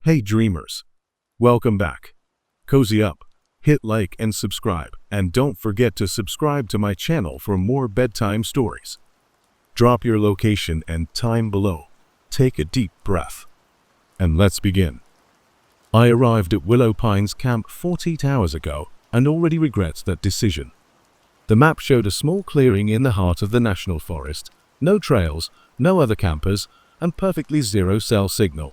Hey dreamers, welcome back. Cozy up, hit like and subscribe, and don't forget to subscribe to my channel for more bedtime stories. Drop your location and time below. Take a deep breath. And let's begin. I arrived at Willow Pines Camp 48 hours ago and already regret that decision. The map showed a small clearing in the heart of the national forest, no trails, no other campers, and perfectly zero cell signal.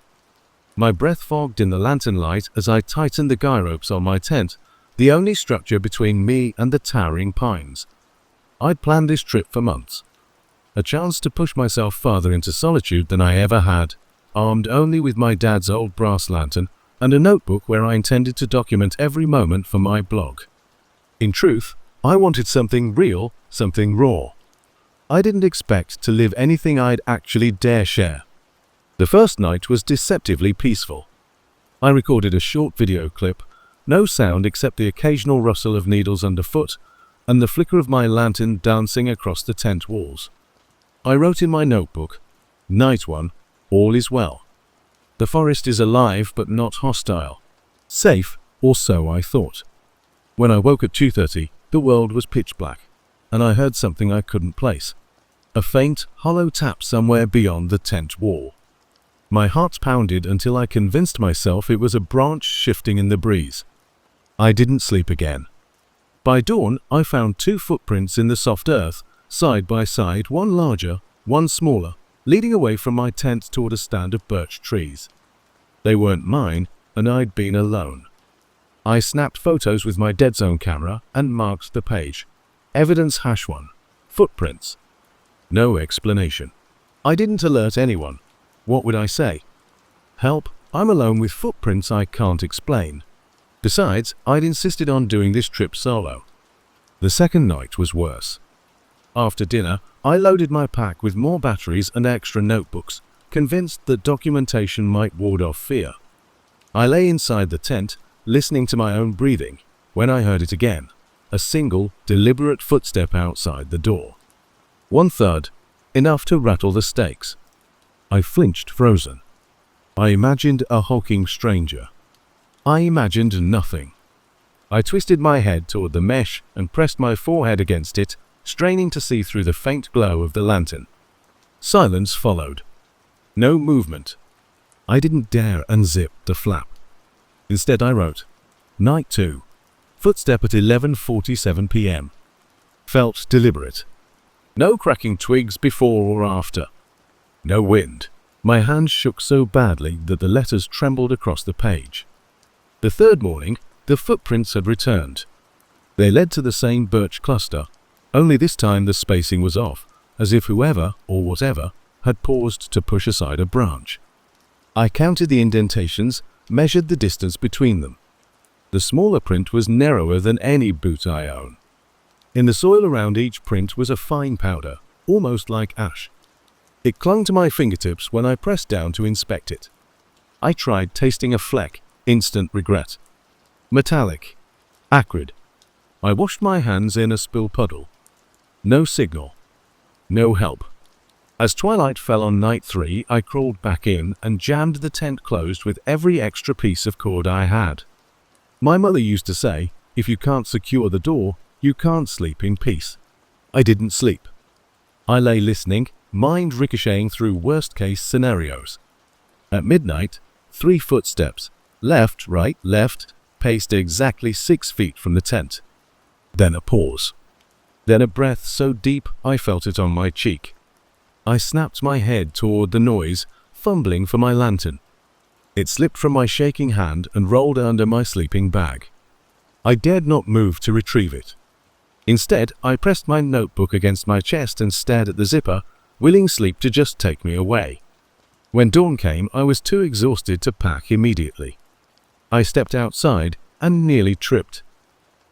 My breath fogged in the lantern light as I tightened the guy ropes on my tent, the only structure between me and the towering pines. I'd planned this trip for months. A chance to push myself farther into solitude than I ever had, armed only with my dad's old brass lantern and a notebook where I intended to document every moment for my blog. In truth, I wanted something real, something raw. I didn't expect to live anything I'd actually dare share. The first night was deceptively peaceful. I recorded a short video clip, no sound except the occasional rustle of needles underfoot and the flicker of my lantern dancing across the tent walls. I wrote in my notebook, Night 1, all is well. The forest is alive but not hostile. Safe, or so I thought. When I woke at 2:30, the world was pitch black, and I heard something I couldn't place. A faint, hollow tap somewhere beyond the tent wall. My heart pounded until I convinced myself it was a branch shifting in the breeze. I didn't sleep again. By dawn, I found 2 footprints in the soft earth, side by side, one larger, one smaller, leading away from my tent toward a stand of birch trees. They weren't mine, and I'd been alone. I snapped photos with my dead zone camera and marked the page. Evidence #1. Footprints. No explanation. I didn't alert anyone. What would I say? Help, I'm alone with footprints I can't explain. Besides, I'd insisted on doing this trip solo. The second night was worse. After dinner, I loaded my pack with more batteries and extra notebooks, convinced that documentation might ward off fear. I lay inside the tent, listening to my own breathing, when I heard it again, a single, deliberate footstep outside the door. One thud, enough to rattle the stakes. I flinched, frozen. I imagined a hulking stranger. I imagined nothing. I twisted my head toward the mesh and pressed my forehead against it, straining to see through the faint glow of the lantern. Silence followed. No movement. I didn't dare unzip the flap. Instead I wrote, Night 2. Footstep at 11:47 p.m. Felt deliberate. No cracking twigs before or after. No wind. My hand shook so badly that the letters trembled across the page. The third morning, the footprints had returned. They led to the same birch cluster, only this time the spacing was off, as if whoever, or whatever, had paused to push aside a branch. I counted the indentations, measured the distance between them. The smaller print was narrower than any boot I own. In the soil around each print was a fine powder, almost like ash. It clung to my fingertips when I pressed down to inspect it. I tried tasting a fleck, instant regret. Metallic. Acrid. I washed my hands in a spill puddle. No signal. No help. As twilight fell on night 3, I crawled back in and jammed the tent closed with every extra piece of cord I had. My mother used to say, if you can't secure the door, you can't sleep in peace. I didn't sleep. I lay listening, mind ricocheting through worst-case scenarios. At midnight, 3 footsteps, left, right, left, paced exactly 6 feet from the tent. Then a pause. Then a breath so deep I felt it on my cheek. I snapped my head toward the noise, fumbling for my lantern. It slipped from my shaking hand and rolled under my sleeping bag. I dared not move to retrieve it. Instead, I pressed my notebook against my chest and stared at the zipper, willing sleep to just take me away. When dawn came, I was too exhausted to pack immediately. I stepped outside and nearly tripped.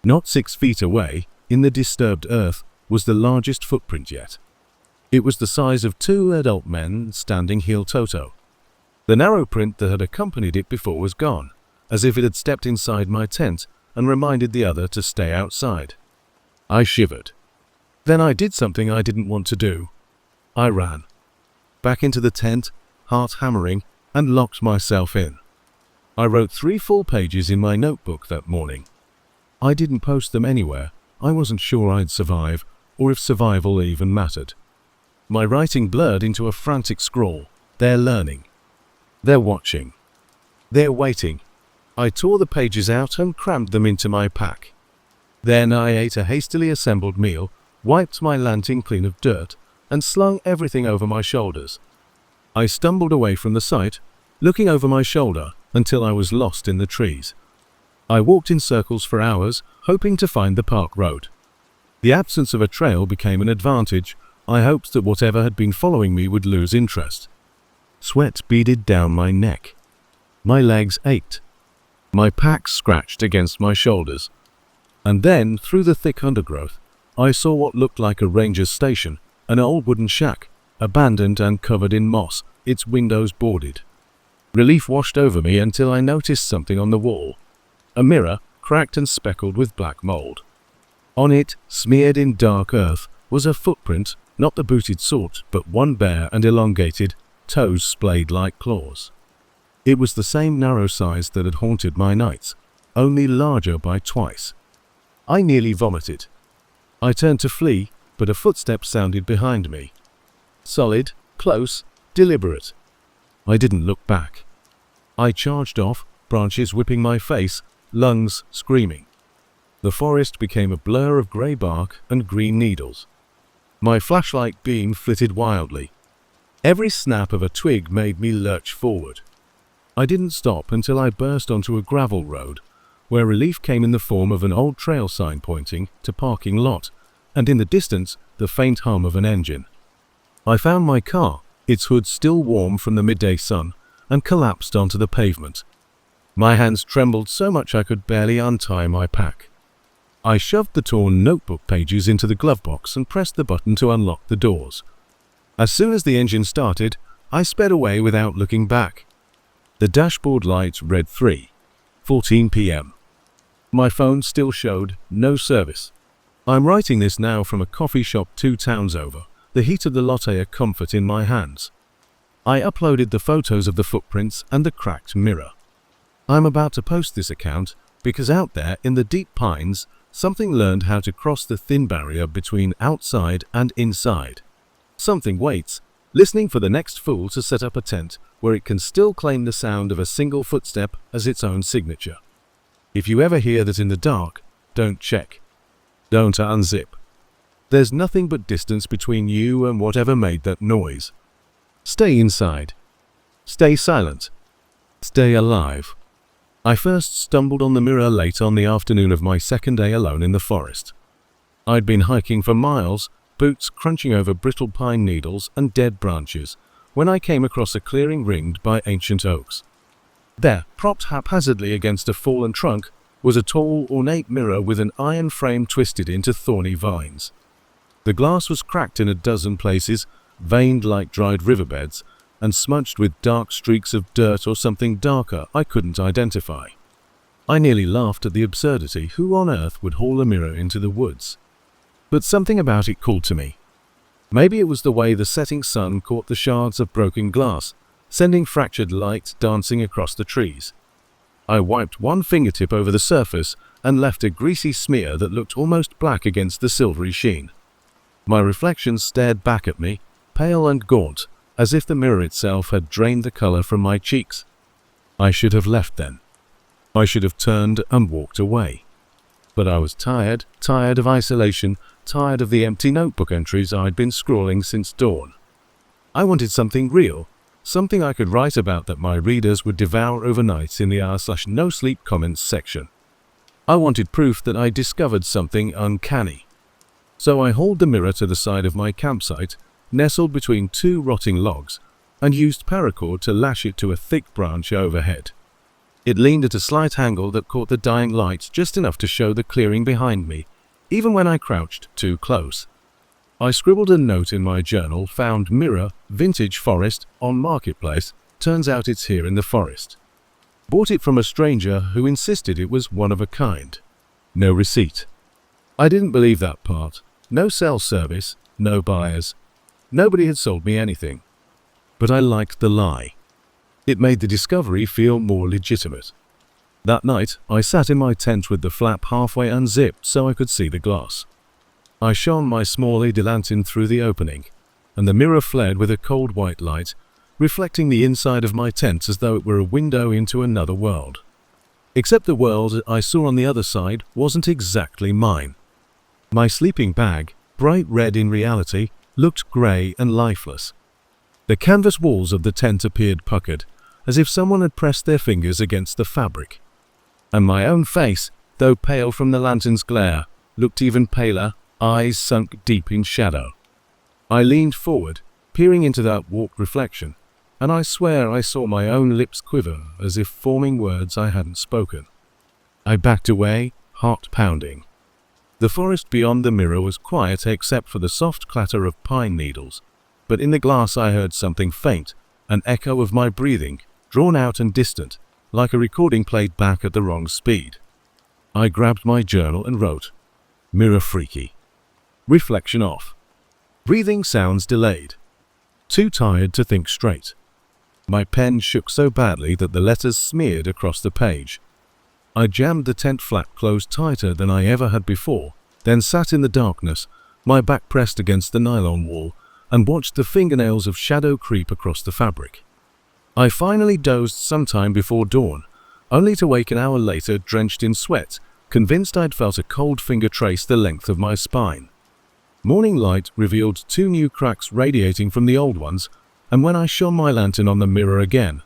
Not 6 feet away, in the disturbed earth, was the largest footprint yet. It was the size of 2 adult men standing heel-toe. The narrow print that had accompanied it before was gone, as if it had stepped inside my tent and reminded the other to stay outside. I shivered. Then I did something I didn't want to do. I ran. Back into the tent, heart hammering, and locked myself in. I wrote 3 full pages in my notebook that morning. I didn't post them anywhere. I wasn't sure I'd survive, or if survival even mattered. My writing blurred into a frantic scrawl. They're learning. They're watching. They're waiting. I tore the pages out and crammed them into my pack. Then I ate a hastily assembled meal, wiped my lantern clean of dirt, and slung everything over my shoulders. I stumbled away from the site, looking over my shoulder until I was lost in the trees. I walked in circles for hours, hoping to find the park road. The absence of a trail became an advantage. I hoped that whatever had been following me would lose interest. Sweat beaded down my neck. My legs ached. My pack scratched against my shoulders. And then, through the thick undergrowth, I saw what looked like a ranger's station, an old wooden shack, abandoned and covered in moss, its windows boarded. Relief washed over me until I noticed something on the wall. A mirror, cracked and speckled with black mold. On it, smeared in dark earth, was a footprint, not the booted sort, but one bare and elongated, toes splayed like claws. It was the same narrow size that had haunted my nights, only larger by twice. I nearly vomited. I turned to flee, but a footstep sounded behind me. Solid, close, deliberate. I didn't look back. I charged off, branches whipping my face, lungs screaming. The forest became a blur of grey bark and green needles. My flashlight beam flitted wildly. Every snap of a twig made me lurch forward. I didn't stop until I burst onto a gravel road, where relief came in the form of an old trail sign pointing to parking lot, and in the distance, the faint hum of an engine. I found my car, its hood still warm from the midday sun, and collapsed onto the pavement. My hands trembled so much I could barely untie my pack. I shoved the torn notebook pages into the glove box and pressed the button to unlock the doors. As soon as the engine started, I sped away without looking back. The dashboard light read 3:14 p.m. My phone still showed no service. I'm writing this now from a coffee shop 2 towns over, the heat of the latte a comfort in my hands. I uploaded the photos of the footprints and the cracked mirror. I'm about to post this account because out there in the deep pines, something learned how to cross the thin barrier between outside and inside. Something waits, listening for the next fool to set up a tent where it can still claim the sound of a single footstep as its own signature. If you ever hear that in the dark, don't check. Don't unzip. There's nothing but distance between you and whatever made that noise. Stay inside. Stay silent. Stay alive. I first stumbled on the mirror late on the afternoon of my second day alone in the forest. I'd been hiking for miles, boots crunching over brittle pine needles and dead branches, when I came across a clearing ringed by ancient oaks. There, propped haphazardly against a fallen trunk, was a tall, ornate mirror with an iron frame twisted into thorny vines. The glass was cracked in a dozen places, veined like dried riverbeds, and smudged with dark streaks of dirt or something darker I couldn't identify. I nearly laughed at the absurdity. Who on earth would haul a mirror into the woods? But something about it called to me. Maybe it was the way the setting sun caught the shards of broken glass, sending fractured light dancing across the trees. I wiped one fingertip over the surface and left a greasy smear that looked almost black against the silvery sheen. My reflection stared back at me, pale and gaunt, as if the mirror itself had drained the color from my cheeks. I should have left then. I should have turned and walked away. But I was tired of isolation, tired of the empty notebook entries I'd been scrawling since dawn. I wanted something real, something I could write about that my readers would devour overnight in the r/no sleep comments section. I wanted proof that I discovered something uncanny. So I hauled the mirror to the side of my campsite, nestled between 2 rotting logs, and used paracord to lash it to a thick branch overhead. It leaned at a slight angle that caught the dying light just enough to show the clearing behind me, even when I crouched too close. I scribbled a note in my journal, found mirror, vintage forest, on marketplace, turns out it's here in the forest. Bought it from a stranger who insisted it was one of a kind. No receipt. I didn't believe that part. No cell service, no buyers. Nobody had sold me anything. But I liked the lie. It made the discovery feel more legitimate. That night, I sat in my tent with the flap halfway unzipped so I could see the glass. I shone my small LED lantern through the opening, and the mirror flared with a cold white light, reflecting the inside of my tent as though it were a window into another world. Except the world I saw on the other side wasn't exactly mine. My sleeping bag, bright red in reality, looked grey and lifeless. The canvas walls of the tent appeared puckered, as if someone had pressed their fingers against the fabric. And my own face, though pale from the lantern's glare, looked even paler, eyes sunk deep in shadow. I leaned forward, peering into that warped reflection, and I swear I saw my own lips quiver as if forming words I hadn't spoken. I backed away, heart pounding. The forest beyond the mirror was quiet except for the soft clatter of pine needles, but in the glass I heard something faint, an echo of my breathing, drawn out and distant, like a recording played back at the wrong speed. I grabbed my journal and wrote, "Mirror freaky. Reflection off. Breathing sounds delayed. Too tired to think straight." My pen shook so badly that the letters smeared across the page. I jammed the tent flap closed tighter than I ever had before, then sat in the darkness, my back pressed against the nylon wall, and watched the fingernails of shadow creep across the fabric. I finally dozed sometime before dawn, only to wake an hour later drenched in sweat, convinced I'd felt a cold finger trace the length of my spine. Morning light revealed 2 new cracks radiating from the old ones, and when I shone my lantern on the mirror again,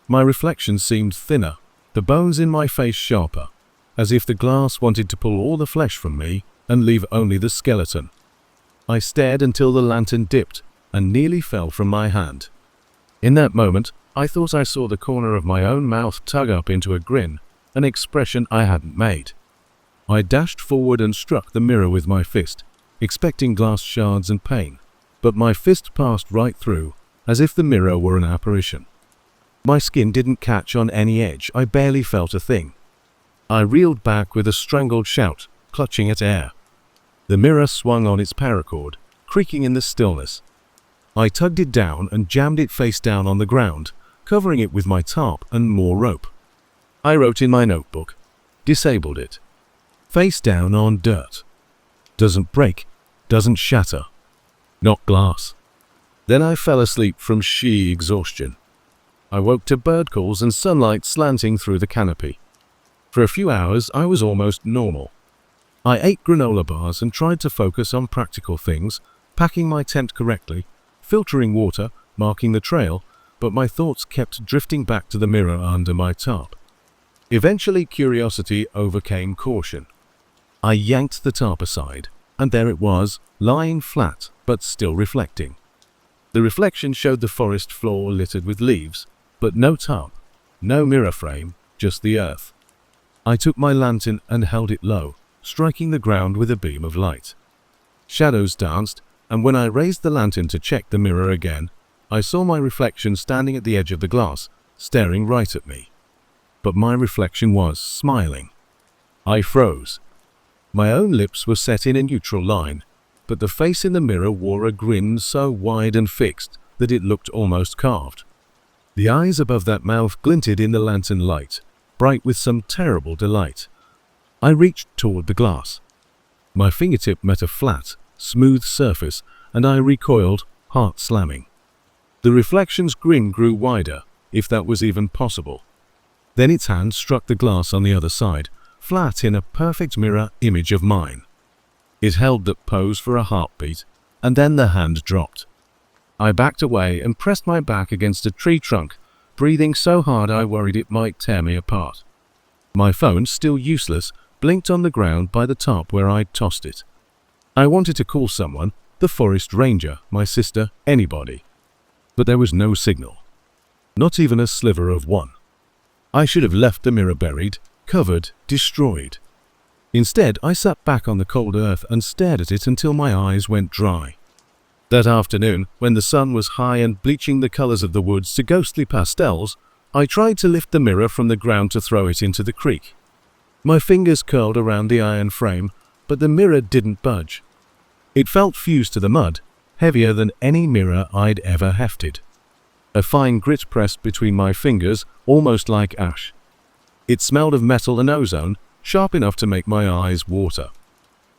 my reflection seemed thinner, the bones in my face sharper, as if the glass wanted to pull all the flesh from me and leave only the skeleton. I stared until the lantern dipped and nearly fell from my hand. In that moment, I thought I saw the corner of my own mouth tug up into a grin, an expression I hadn't made. I dashed forward and struck the mirror with my fist, expecting glass shards and pain, but my fist passed right through, as if the mirror were an apparition. My skin didn't catch on any edge, I barely felt a thing. I reeled back with a strangled shout, clutching at air. The mirror swung on its paracord, creaking in the stillness. I tugged it down and jammed it face down on the ground, covering it with my tarp and more rope. I wrote in my notebook, "Disabled it. Face down on dirt. Doesn't break, doesn't shatter. Not glass." Then I fell asleep from sheer exhaustion. I woke to bird calls and sunlight slanting through the canopy. For a few hours I was almost normal. I ate granola bars and tried to focus on practical things, packing my tent correctly, filtering water, marking the trail, but my thoughts kept drifting back to the mirror under my tarp. Eventually curiosity overcame caution. I yanked the tarp aside, and there it was, lying flat, but still reflecting. The reflection showed the forest floor littered with leaves, but no tarp, no mirror frame, just the earth. I took my lantern and held it low, striking the ground with a beam of light. Shadows danced, and when I raised the lantern to check the mirror again, I saw my reflection standing at the edge of the glass, staring right at me. But my reflection was smiling. I froze. My own lips were set in a neutral line, but the face in the mirror wore a grin so wide and fixed that it looked almost carved. The eyes above that mouth glinted in the lantern light, bright with some terrible delight. I reached toward the glass. My fingertip met a flat, smooth surface, and I recoiled, heart slamming. The reflection's grin grew wider, if that was even possible. Then its hand struck the glass on the other side, flat in a perfect mirror image of mine. It held that pose for a heartbeat, and then the hand dropped. I backed away and pressed my back against a tree trunk, breathing so hard I worried it might tear me apart. My phone, still useless, blinked on the ground by the tarp where I'd tossed it. I wanted to call someone, the forest ranger, my sister, anybody. But there was no signal. Not even a sliver of one. I should have left the mirror buried, covered, destroyed. Instead, I sat back on the cold earth and stared at it until my eyes went dry. That afternoon, when the sun was high and bleaching the colors of the woods to ghostly pastels, I tried to lift the mirror from the ground to throw it into the creek. My fingers curled around the iron frame, but the mirror didn't budge. It felt fused to the mud, heavier than any mirror I'd ever hefted. a fine grit pressed between my fingers, almost like ash. It smelled of metal and ozone, sharp enough to make my eyes water.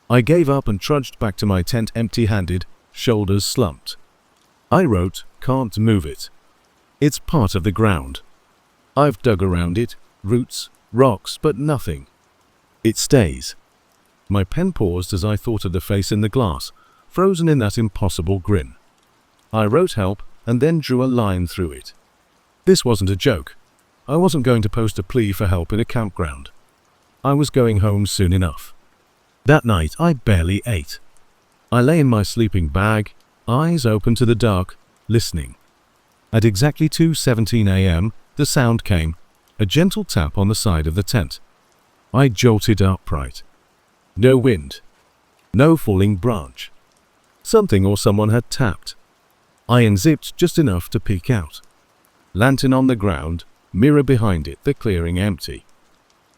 I gave up and trudged back to my tent empty-handed, shoulders slumped. I wrote, "Can't move it. It's part of the ground. I've dug around it, roots, rocks, but nothing. It stays." My pen paused as I thought of the face in the glass, frozen in that impossible grin. I wrote help and then drew a line through it. This wasn't a joke. I wasn't going to post a plea for help in a campground. I was going home soon enough. That night I barely ate. I lay in my sleeping bag, eyes open to the dark, listening. At exactly 2:17 a.m., the sound came, a gentle tap on the side of the tent. I jolted upright. No wind. No falling branch. Something or someone had tapped. I unzipped just enough to peek out. Lantern on the ground, mirror behind it, the clearing empty.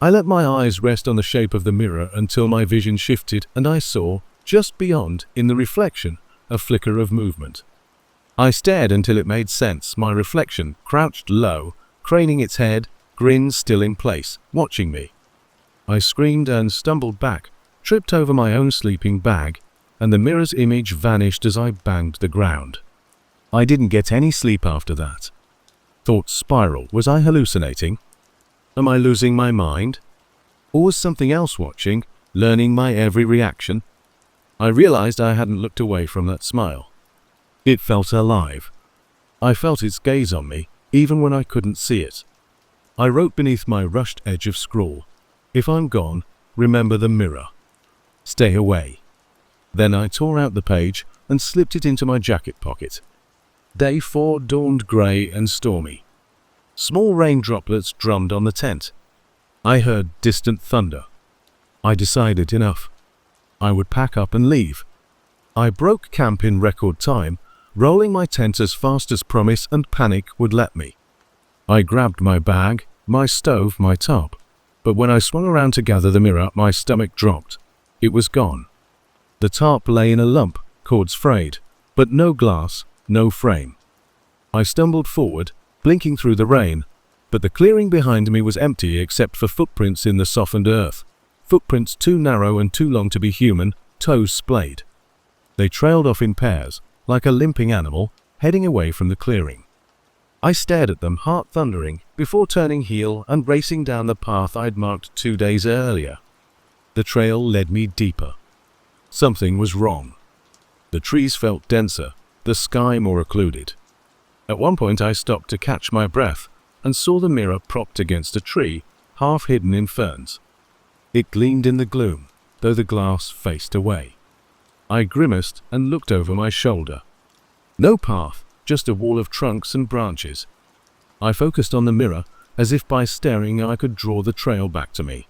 I let my eyes rest on the shape of the mirror until my vision shifted and I saw, just beyond, in the reflection, a flicker of movement. I stared until it made sense, my reflection, crouched low, craning its head, grin still in place, watching me. I screamed and stumbled back, tripped over my own sleeping bag, and the mirror's image vanished as I banged the ground. I didn't get any sleep after that. Thoughts spiraled. Was I hallucinating? Am I losing my mind? Or was something else watching, learning my every reaction? I realized I hadn't looked away from that smile. It felt alive. I felt its gaze on me, even when I couldn't see it. I wrote beneath my rushed edge of scrawl, "If I'm gone, remember the mirror. Stay away." Then I tore out the page and slipped it into my jacket pocket. Day 4 dawned grey and stormy. Small rain droplets drummed on the tent. I heard distant thunder. I decided enough. I would pack up and leave. I broke camp in record time, rolling my tent as fast as promise and panic would let me. I grabbed my bag, my stove, my tarp. But when I swung around to gather the mirror, my stomach dropped. It was gone. The tarp lay in a lump, cords frayed, but no glass, no frame. I stumbled forward, blinking through the rain, but the clearing behind me was empty except for footprints in the softened earth. Footprints too narrow and too long to be human, toes splayed. They trailed off in pairs, like a limping animal, heading away from the clearing. I stared at them, heart thundering, before turning heel and racing down the path I'd marked 2 days earlier. The trail led me deeper. Something was wrong. The trees felt denser, the sky more occluded. At one point I stopped to catch my breath and saw the mirror propped against a tree, half hidden in ferns. It gleamed in the gloom, though the glass faced away. I grimaced and looked over my shoulder. No path, just a wall of trunks and branches. I focused on the mirror, as if by staring I could draw the trail back to me.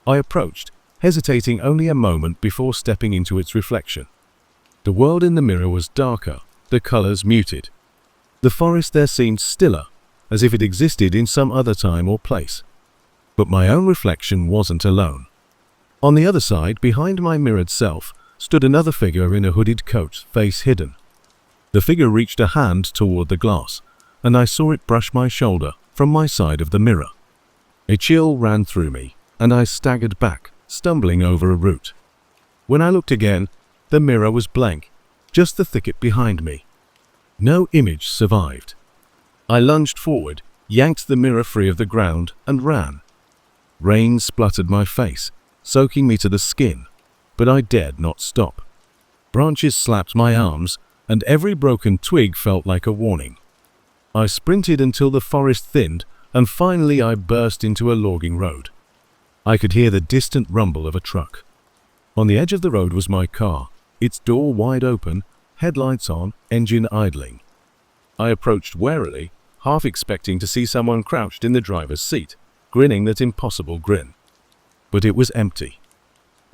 I approached, hesitating only a moment before stepping into its reflection. The world in the mirror was darker, the colors muted. The forest there seemed stiller, as if it existed in some other time or place. But my own reflection wasn't alone. On the other side, behind my mirrored self, stood another figure in a hooded coat, face hidden. The figure reached a hand toward the glass, and I saw it brush my shoulder from my side of the mirror. A chill ran through me, and I staggered back, stumbling over a root. When I looked again, the mirror was blank, just the thicket behind me. No image survived. I lunged forward, yanked the mirror free of the ground, and ran. Rain spluttered my face, soaking me to the skin, but I dared not stop. Branches slapped my arms, and every broken twig felt like a warning. I sprinted until the forest thinned, and finally I burst into a logging road. I could hear the distant rumble of a truck. On the edge of the road was my car, its door wide open, headlights on, engine idling. I approached warily, half expecting to see someone crouched in the driver's seat, grinning that impossible grin. But it was empty.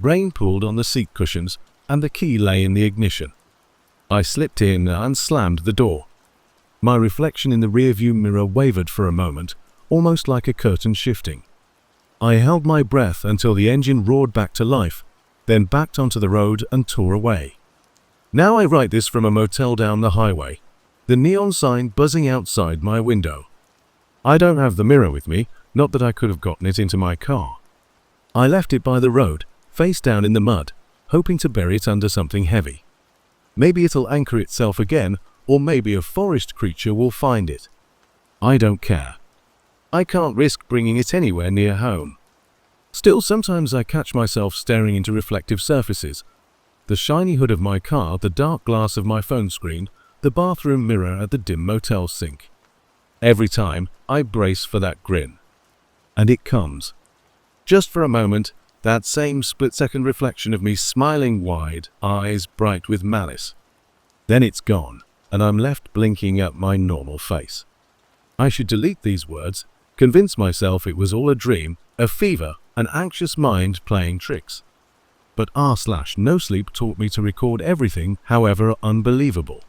Rain pooled on the seat cushions, and the key lay in the ignition. I slipped in and slammed the door. My reflection in the rearview mirror wavered for a moment, almost like a curtain shifting. I held my breath until the engine roared back to life, then backed onto the road and tore away. Now I write this from a motel down the highway. the neon sign buzzing outside my window. I don't have the mirror with me, not that I could have gotten it into my car. I left it by the road, face down in the mud, hoping to bury it under something heavy. Maybe it'll anchor itself again, or maybe a forest creature will find it. I don't care. I can't risk bringing it anywhere near home. Still, sometimes I catch myself staring into reflective surfaces. The shiny hood of my car, the dark glass of my phone screen, the bathroom mirror at the dim motel sink. Every time, I brace for that grin. And it comes. Just for a moment, that same split-second reflection of me smiling wide, eyes bright with malice. Then it's gone, and I'm left blinking at my normal face. I should delete these words, convince myself it was all a dream, a fever, an anxious mind playing tricks. But r/no sleep taught me to record everything, however unbelievable.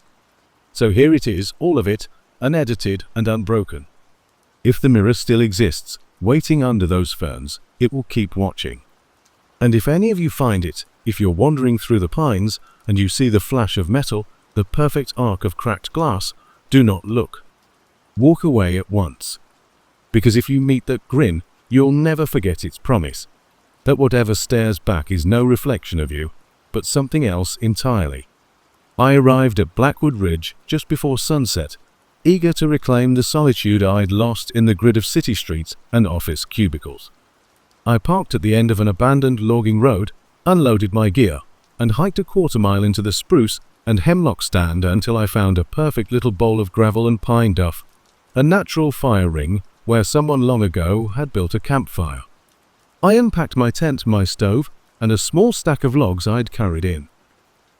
So here it is, all of it, unedited and unbroken. If the mirror still exists, waiting under those ferns, it will keep watching. And if any of you find it, if you're wandering through the pines and you see the flash of metal, the perfect arc of cracked glass, do not look. Walk away at once. Because if you meet that grin, you'll never forget its promise, that whatever stares back is no reflection of you, but something else entirely. I arrived at Blackwood Ridge just before sunset, eager to reclaim the solitude I'd lost in the grid of city streets and office cubicles. I parked at the end of an abandoned logging road, unloaded my gear, and hiked a quarter-mile into the spruce and hemlock stand until I found a perfect little bowl of gravel and pine duff, a natural fire ring where someone long ago had built a campfire. I unpacked my tent, my stove, and a small stack of logs I'd carried in.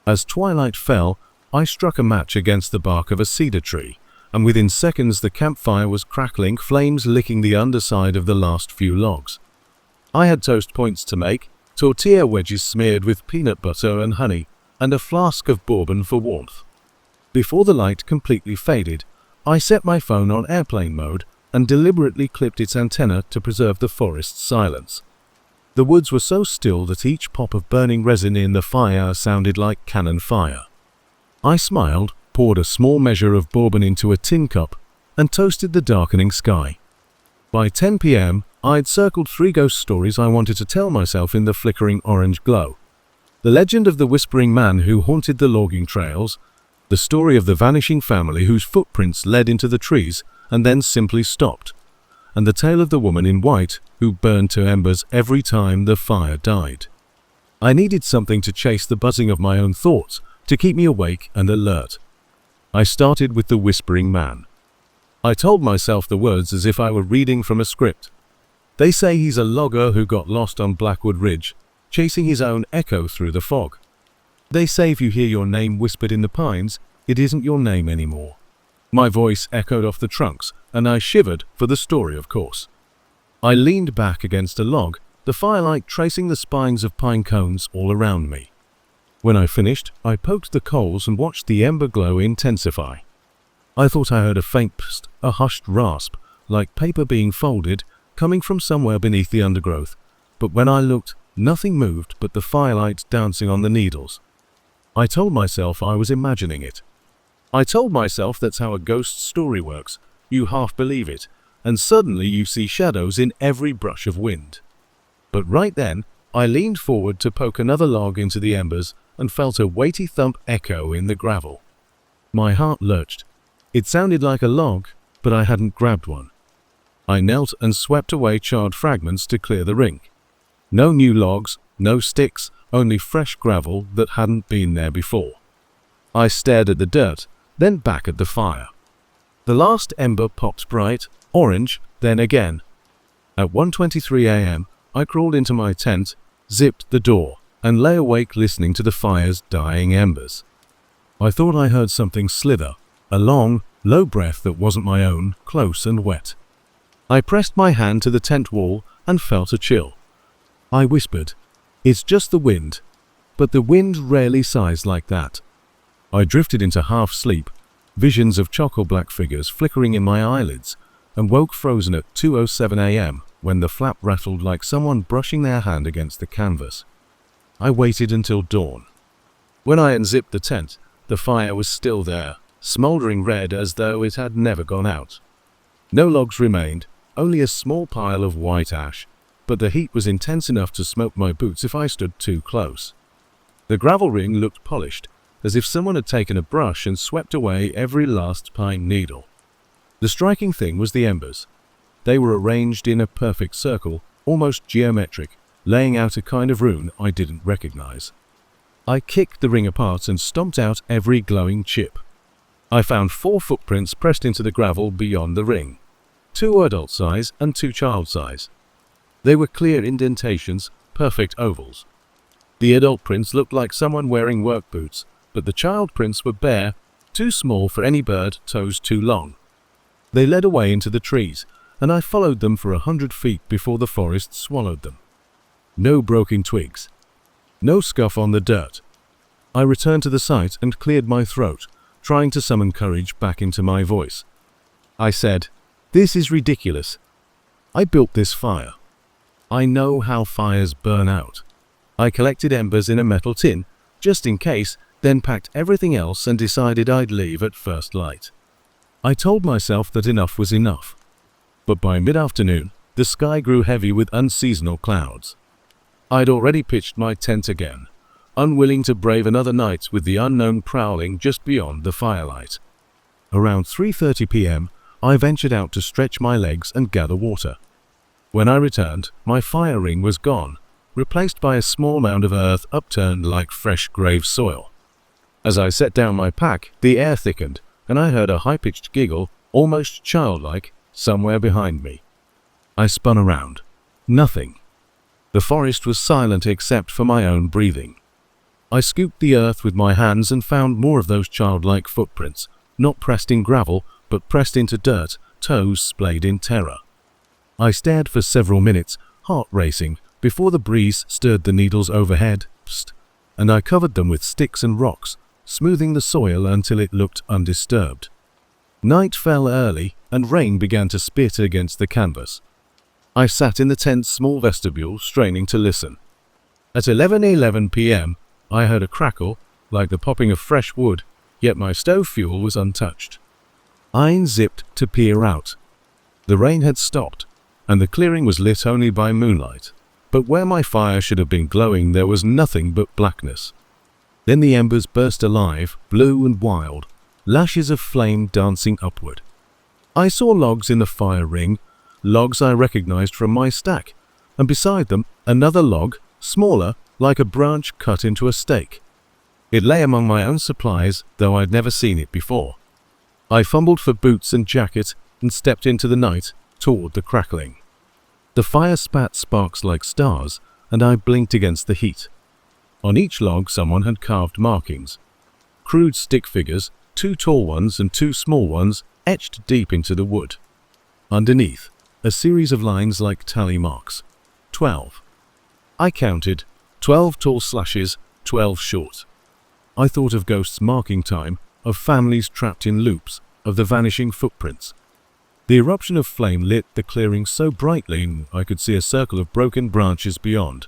As twilight fell, I struck a match against the bark of a cedar tree, and within seconds the campfire was crackling, flames licking the underside of the last few logs. I had toast points to make, tortilla wedges smeared with peanut butter and honey, and a flask of bourbon for warmth. Before the light completely faded, I set my phone on airplane mode and deliberately clipped its antenna to preserve the forest's silence. The woods were so still that each pop of burning resin in the fire sounded like cannon fire. I smiled, poured a small measure of bourbon into a tin cup, and toasted the darkening sky. By 10 p.m., I'd circled 3 ghost stories I wanted to tell myself in the flickering orange glow. The legend of the whispering man who haunted the logging trails, the story of the vanishing family whose footprints led into the trees and then simply stopped, and the tale of the woman in white who burned to embers every time the fire died. I needed something to chase the buzzing of my own thoughts, to keep me awake and alert. I started with the whispering man. I told myself the words as if I were reading from a script. They say he's a logger who got lost on Blackwood Ridge, chasing his own echo through the fog. They say if you hear your name whispered in the pines, it isn't your name anymore. My voice echoed off the trunks, and I shivered for the story, of course. I leaned back against a log, the firelight tracing the spines of pine cones all around me. When I finished, I poked the coals and watched the ember glow intensify. I thought I heard a faint psst, a hushed rasp, like paper being folded, coming from somewhere beneath the undergrowth, but when I looked, nothing moved but the firelight dancing on the needles. I told myself I was imagining it. I told myself that's how a ghost story works. You half believe it, and suddenly you see shadows in every brush of wind. But right then, I leaned forward to poke another log into the embers and felt a weighty thump echo in the gravel. My heart lurched. It sounded like a log, but I hadn't grabbed one. I knelt and swept away charred fragments to clear the ring. No new logs, no sticks, only fresh gravel that hadn't been there before. I stared at the dirt, then back at the fire. The last ember popped bright, orange, then again. At 1:23 a.m., I crawled into my tent, zipped the door, and lay awake listening to the fire's dying embers. I thought I heard something slither, a long, low breath that wasn't my own, close and wet. I pressed my hand to the tent wall and felt a chill. I whispered, "It's just the wind," but the wind rarely sighs like that. I drifted into half-sleep, visions of chocolate-black figures flickering in my eyelids, and woke frozen at 2:07 a.m. when the flap rattled like someone brushing their hand against the canvas. I waited until dawn. When I unzipped the tent, the fire was still there, smoldering red as though it had never gone out. No logs remained, only a small pile of white ash, but the heat was intense enough to smoke my boots if I stood too close. The gravel ring looked polished, as if someone had taken a brush and swept away every last pine needle. The striking thing was the embers. They were arranged in a perfect circle, almost geometric, laying out a kind of rune I didn't recognize. I kicked the ring apart and stomped out every glowing chip. I found 4 footprints pressed into the gravel beyond the ring, 2 adult size and 2 child size. They were clear indentations, perfect ovals. The adult prints looked like someone wearing work boots, but the child prints were bare, too small for any bird, toes too long. They led away into the trees, and I followed them for 100 feet before the forest swallowed them. No broken twigs. No scuff on the dirt. I returned to the site and cleared my throat, trying to summon courage back into my voice. I said, "This is ridiculous. I built this fire. I know how fires burn out. I collected embers in a metal tin, just in case, then packed everything else and decided I'd leave at first light." I told myself that enough was enough. But by mid-afternoon, the sky grew heavy with unseasonal clouds. I'd already pitched my tent again, unwilling to brave another night with the unknown prowling just beyond the firelight. Around 3:30 p.m., I ventured out to stretch my legs and gather water. When I returned, my fire ring was gone, replaced by a small mound of earth upturned like fresh grave soil. As I set down my pack, the air thickened, and I heard a high-pitched giggle, almost childlike, somewhere behind me. I spun around. Nothing. The forest was silent except for my own breathing. I scooped the earth with my hands and found more of those childlike footprints, not pressed in gravel, but pressed into dirt, toes splayed in terror. I stared for several minutes, heart racing, before the breeze stirred the needles overhead, and I covered them with sticks and rocks, smoothing the soil until it looked undisturbed. Night fell early, and rain began to spit against the canvas. I sat in the tent's small vestibule, straining to listen. At 11:11 p.m., I heard a crackle, like the popping of fresh wood, yet my stove fuel was untouched. I unzipped to peer out. The rain had stopped, and the clearing was lit only by moonlight, but where my fire should have been glowing there was nothing but blackness. Then the embers burst alive, blue and wild, lashes of flame dancing upward. I saw logs in the fire ring, logs I recognized from my stack, and beside them another log, smaller, like a branch cut into a stake. It lay among my own supplies, though I'd never seen it before. I fumbled for boots and jacket and stepped into the night toward the crackling. The fire spat sparks like stars, and I blinked against the heat. On each log someone had carved markings. Crude stick figures, 2 tall ones and 2 small ones, etched deep into the wood. Underneath, a series of lines like tally marks. 12. I counted, 12 tall slashes, 12 short. I thought of ghosts marking time, of families trapped in loops, of the vanishing footprints. The eruption of flame lit the clearing so brightly I could see a circle of broken branches beyond.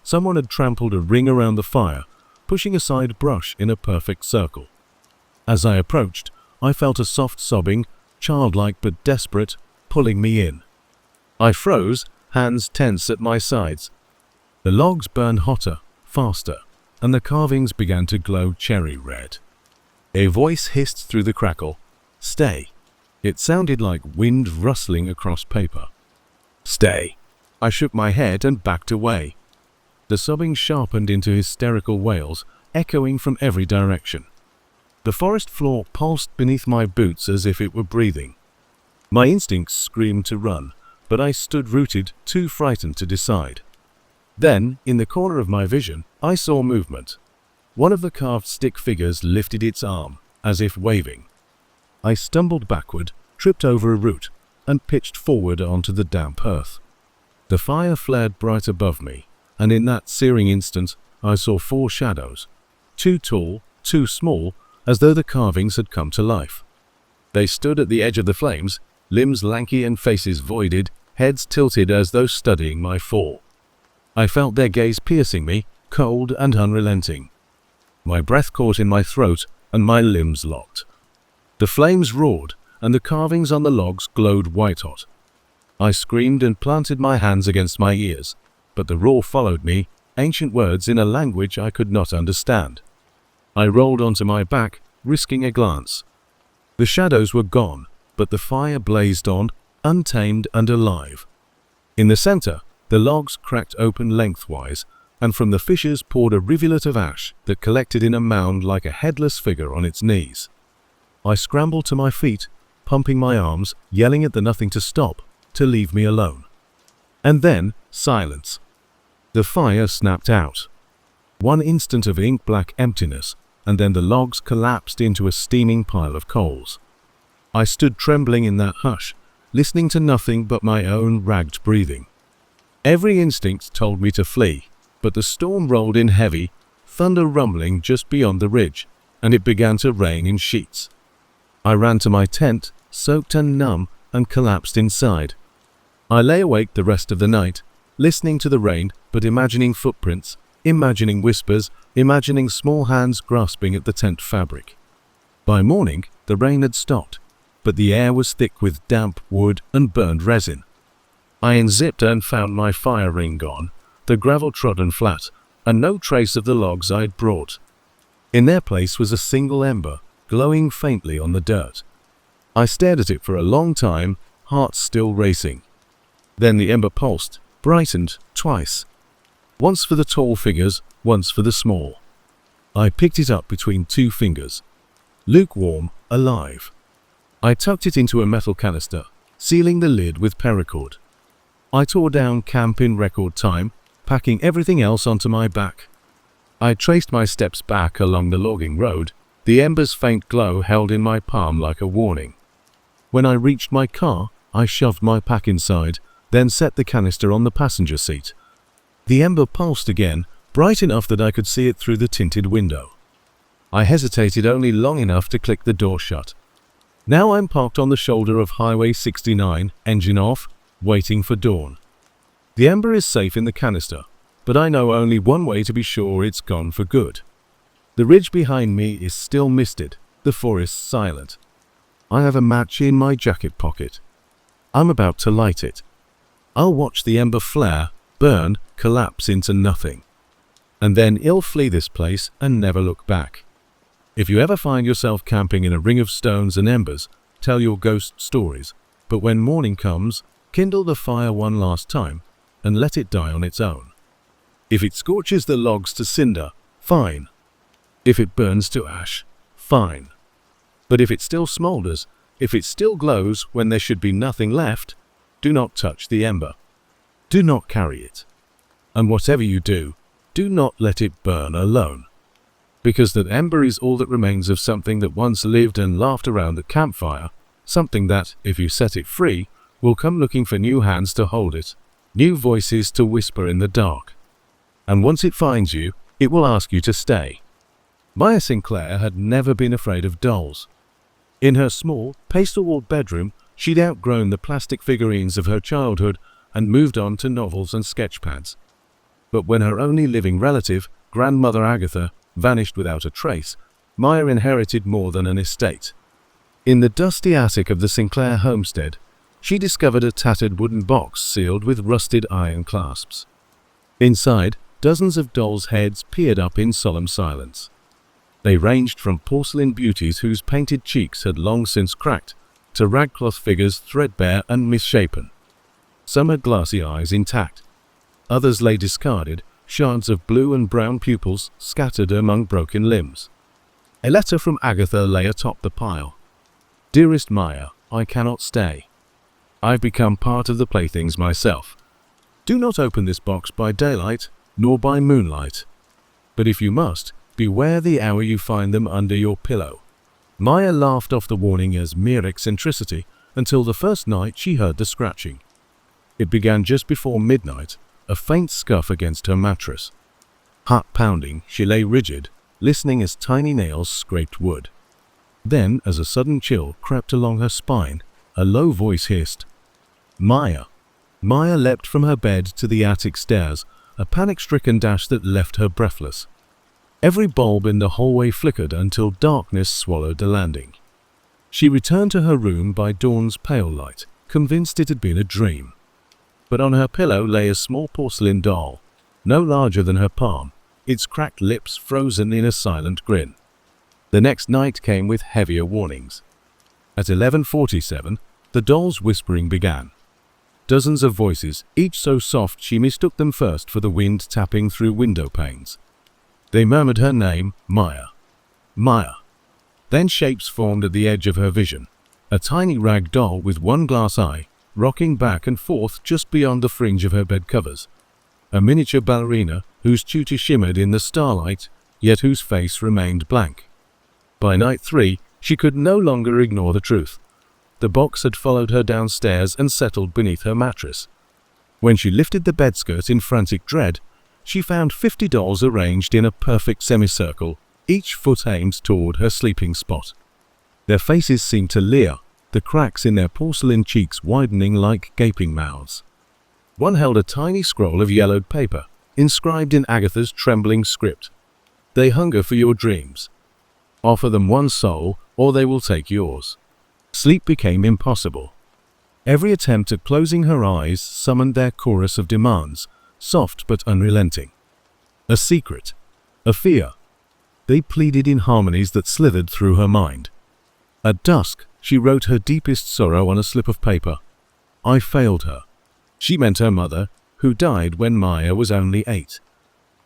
Someone had trampled a ring around the fire, pushing aside brush in a perfect circle. As I approached, I felt a soft sobbing, childlike but desperate, pulling me in. I froze, hands tense at my sides. The logs burned hotter, faster, and the carvings began to glow cherry red. A voice hissed through the crackle. "Stay." It sounded like wind rustling across paper. "Stay." I shook my head and backed away. The sobbing sharpened into hysterical wails, echoing from every direction. The forest floor pulsed beneath my boots as if it were breathing. My instincts screamed to run, but I stood rooted, too frightened to decide. Then, in the corner of my vision, I saw movement. One of the carved stick figures lifted its arm, as if waving. I stumbled backward, tripped over a root, and pitched forward onto the damp earth. The fire flared bright above me, and in that searing instant, I saw 4 shadows, 2 tall, 2 small, as though the carvings had come to life. They stood at the edge of the flames, limbs lanky and faces voided, heads tilted as though studying my fall. I felt their gaze piercing me, cold and unrelenting. My breath caught in my throat, and my limbs locked. The flames roared, and the carvings on the logs glowed white-hot. I screamed and planted my hands against my ears, but the roar followed me, ancient words in a language I could not understand. I rolled onto my back, risking a glance. The shadows were gone, but the fire blazed on, untamed and alive. In the center, the logs cracked open lengthwise, and from the fissures poured a rivulet of ash that collected in a mound like a headless figure on its knees. I scrambled to my feet, pumping my arms, yelling at the nothing to stop, to leave me alone. And then, silence. The fire snapped out. One instant of ink-black emptiness, and then the logs collapsed into a steaming pile of coals. I stood trembling in that hush, listening to nothing but my own ragged breathing. Every instinct told me to flee, but the storm rolled in heavy, thunder rumbling just beyond the ridge, and it began to rain in sheets. I ran to my tent, soaked and numb, and collapsed inside. I lay awake the rest of the night, listening to the rain, but imagining footprints, imagining whispers, imagining small hands grasping at the tent fabric. By morning, the rain had stopped, but the air was thick with damp wood and burned resin. I unzipped and found my fire ring gone, the gravel trodden flat, and no trace of the logs I'd brought. In their place was a single ember, glowing faintly on the dirt. I stared at it for a long time, heart still racing. Then the ember pulsed, brightened, twice. Once for the tall figures, once for the small. I picked it up between two fingers. Lukewarm, alive. I tucked it into a metal canister, sealing the lid with paracord. I tore down camp in record time, packing everything else onto my back. I traced my steps back along the logging road, the ember's faint glow held in my palm like a warning. When I reached my car, I shoved my pack inside, then set the canister on the passenger seat. The ember pulsed again, bright enough that I could see it through the tinted window. I hesitated only long enough to click the door shut. Now I'm parked on the shoulder of Highway 69, engine off, waiting for dawn. The ember is safe in the canister, but I know only one way to be sure it's gone for good. The ridge behind me is still misted, the forest silent. I have a match in my jacket pocket. I'm about to light it. I'll watch the ember flare, burn, collapse into nothing. And then I'll flee this place and never look back. If you ever find yourself camping in a ring of stones and embers, tell your ghost stories, but when morning comes, kindle the fire one last time and let it die on its own. If it scorches the logs to cinder, fine. If it burns to ash, fine. But if it still smolders, if it still glows when there should be nothing left, do not touch the ember. Do not carry it. And whatever you do, do not let it burn alone. Because that ember is all that remains of something that once lived and laughed around the campfire, something that, if you set it free, will come looking for new hands to hold it, new voices to whisper in the dark. And once it finds you, it will ask you to stay. Maya Sinclair had never been afraid of dolls. In her small, pastel-walled bedroom, she'd outgrown the plastic figurines of her childhood and moved on to novels and sketch pads. But when her only living relative, Grandmother Agatha, vanished without a trace, Maya inherited more than an estate. In the dusty attic of the Sinclair homestead, she discovered a tattered wooden box sealed with rusted iron clasps. Inside, dozens of dolls' heads peered up in solemn silence. They ranged from porcelain beauties whose painted cheeks had long since cracked, to ragcloth figures threadbare and misshapen. Some had glassy eyes intact. Others lay discarded, shards of blue and brown pupils scattered among broken limbs. A letter from Agatha lay atop the pile. Dearest Maya, I cannot stay. I've become part of the playthings myself. Do not open this box by daylight, nor by moonlight. But if you must, beware the hour you find them under your pillow. Maya laughed off the warning as mere eccentricity until the first night she heard the scratching. It began just before midnight, a faint scuff against her mattress. Heart pounding, she lay rigid, listening as tiny nails scraped wood. Then, as a sudden chill crept along her spine, a low voice hissed, "Maya!" Maya leapt from her bed to the attic stairs, a panic-stricken dash that left her breathless. Every bulb in the hallway flickered until darkness swallowed the landing. She returned to her room by dawn's pale light, convinced it had been a dream. But on her pillow lay a small porcelain doll, no larger than her palm, its cracked lips frozen in a silent grin. The next night came with heavier warnings. At 11:47, the doll's whispering began. Dozens of voices, each so soft she mistook them first for the wind tapping through window panes. They murmured her name, Maya. Maya. Then shapes formed at the edge of her vision. A tiny rag doll with one glass eye, rocking back and forth just beyond the fringe of her bed covers. A miniature ballerina whose tutu shimmered in the starlight, yet whose face remained blank. By night 3, she could no longer ignore the truth. The box had followed her downstairs and settled beneath her mattress. When she lifted the bedskirt in frantic dread, she found 50 dolls arranged in a perfect semicircle, each foot aimed toward her sleeping spot. Their faces seemed to leer, the cracks in their porcelain cheeks widening like gaping mouths. One held a tiny scroll of yellowed paper, inscribed in Agatha's trembling script. "They hunger for your dreams. Offer them one soul, or they will take yours." Sleep became impossible. Every attempt at closing her eyes summoned their chorus of demands, soft but unrelenting. A secret, a fear. They pleaded in harmonies that slithered through her mind. At dusk, she wrote her deepest sorrow on a slip of paper. I failed her. She meant her mother, who died when Maya was only 8.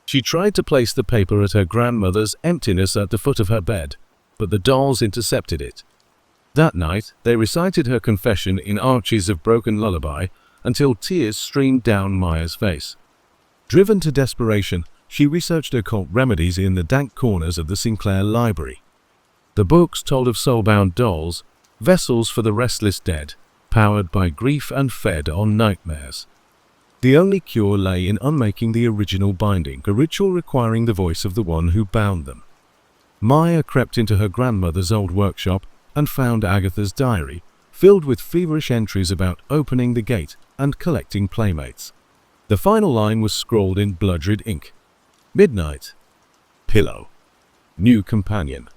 She tried to place the paper at her grandmother's emptiness at the foot of her bed, but the dolls intercepted it. That night, they recited her confession in arches of broken lullaby until tears streamed down Maya's face. Driven to desperation, she researched occult remedies in the dank corners of the Sinclair Library. The books told of soul-bound dolls, vessels for the restless dead, powered by grief and fed on nightmares. The only cure lay in unmaking the original binding, a ritual requiring the voice of the one who bound them. Maya crept into her grandmother's old workshop and found Agatha's diary, filled with feverish entries about opening the gate and collecting playmates. The final line was scrawled in blood-red ink. Midnight. Pillow. New companion.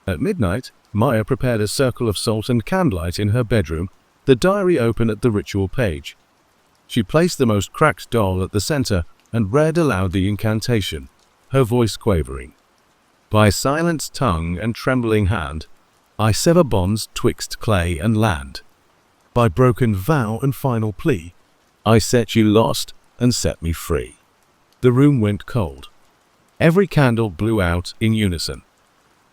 At midnight, Maya prepared a circle of salt and candlelight in her bedroom, the diary open at the ritual page. She placed the most cracked doll at the center and read aloud the incantation, her voice quavering. By silent tongue and trembling hand, I sever bonds twixt clay and land. By broken vow and final plea, I set you lost and set me free. The room went cold. Every candle blew out in unison.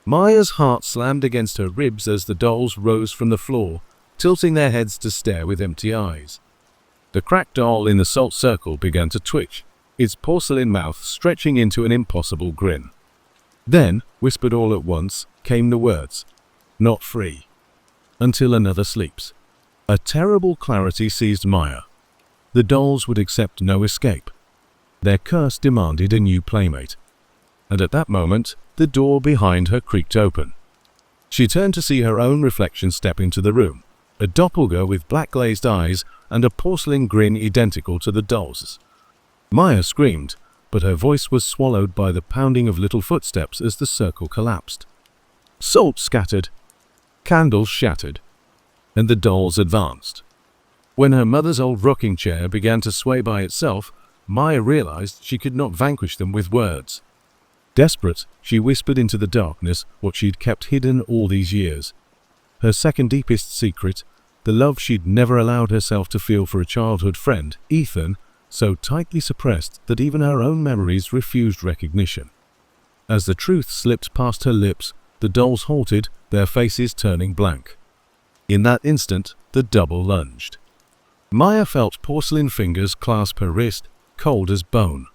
Maya's heart slammed against her ribs as the dolls rose from the floor, tilting their heads to stare with empty eyes. The cracked doll in the salt circle began to twitch, its porcelain mouth stretching into an impossible grin. Then, whispered all at once, came the words, "Not free. Until another sleeps." A terrible clarity seized Maya. The dolls would accept no escape. Their curse demanded a new playmate. And at that moment, the door behind her creaked open. She turned to see her own reflection step into the room, a doppelganger with black glazed eyes and a porcelain grin identical to the doll's. Maya screamed, but her voice was swallowed by the pounding of little footsteps as the circle collapsed. Salt scattered, candles shattered, and the dolls advanced. When her mother's old rocking chair began to sway by itself, Maya realized she could not vanquish them with words. Desperate, she whispered into the darkness what she'd kept hidden all these years. Her second deepest secret, the love she'd never allowed herself to feel for a childhood friend, Ethan, so tightly suppressed that even her own memories refused recognition. As the truth slipped past her lips, the dolls halted, their faces turning blank. In that instant, the double lunged. Maya felt porcelain fingers clasp her wrist, cold as bone.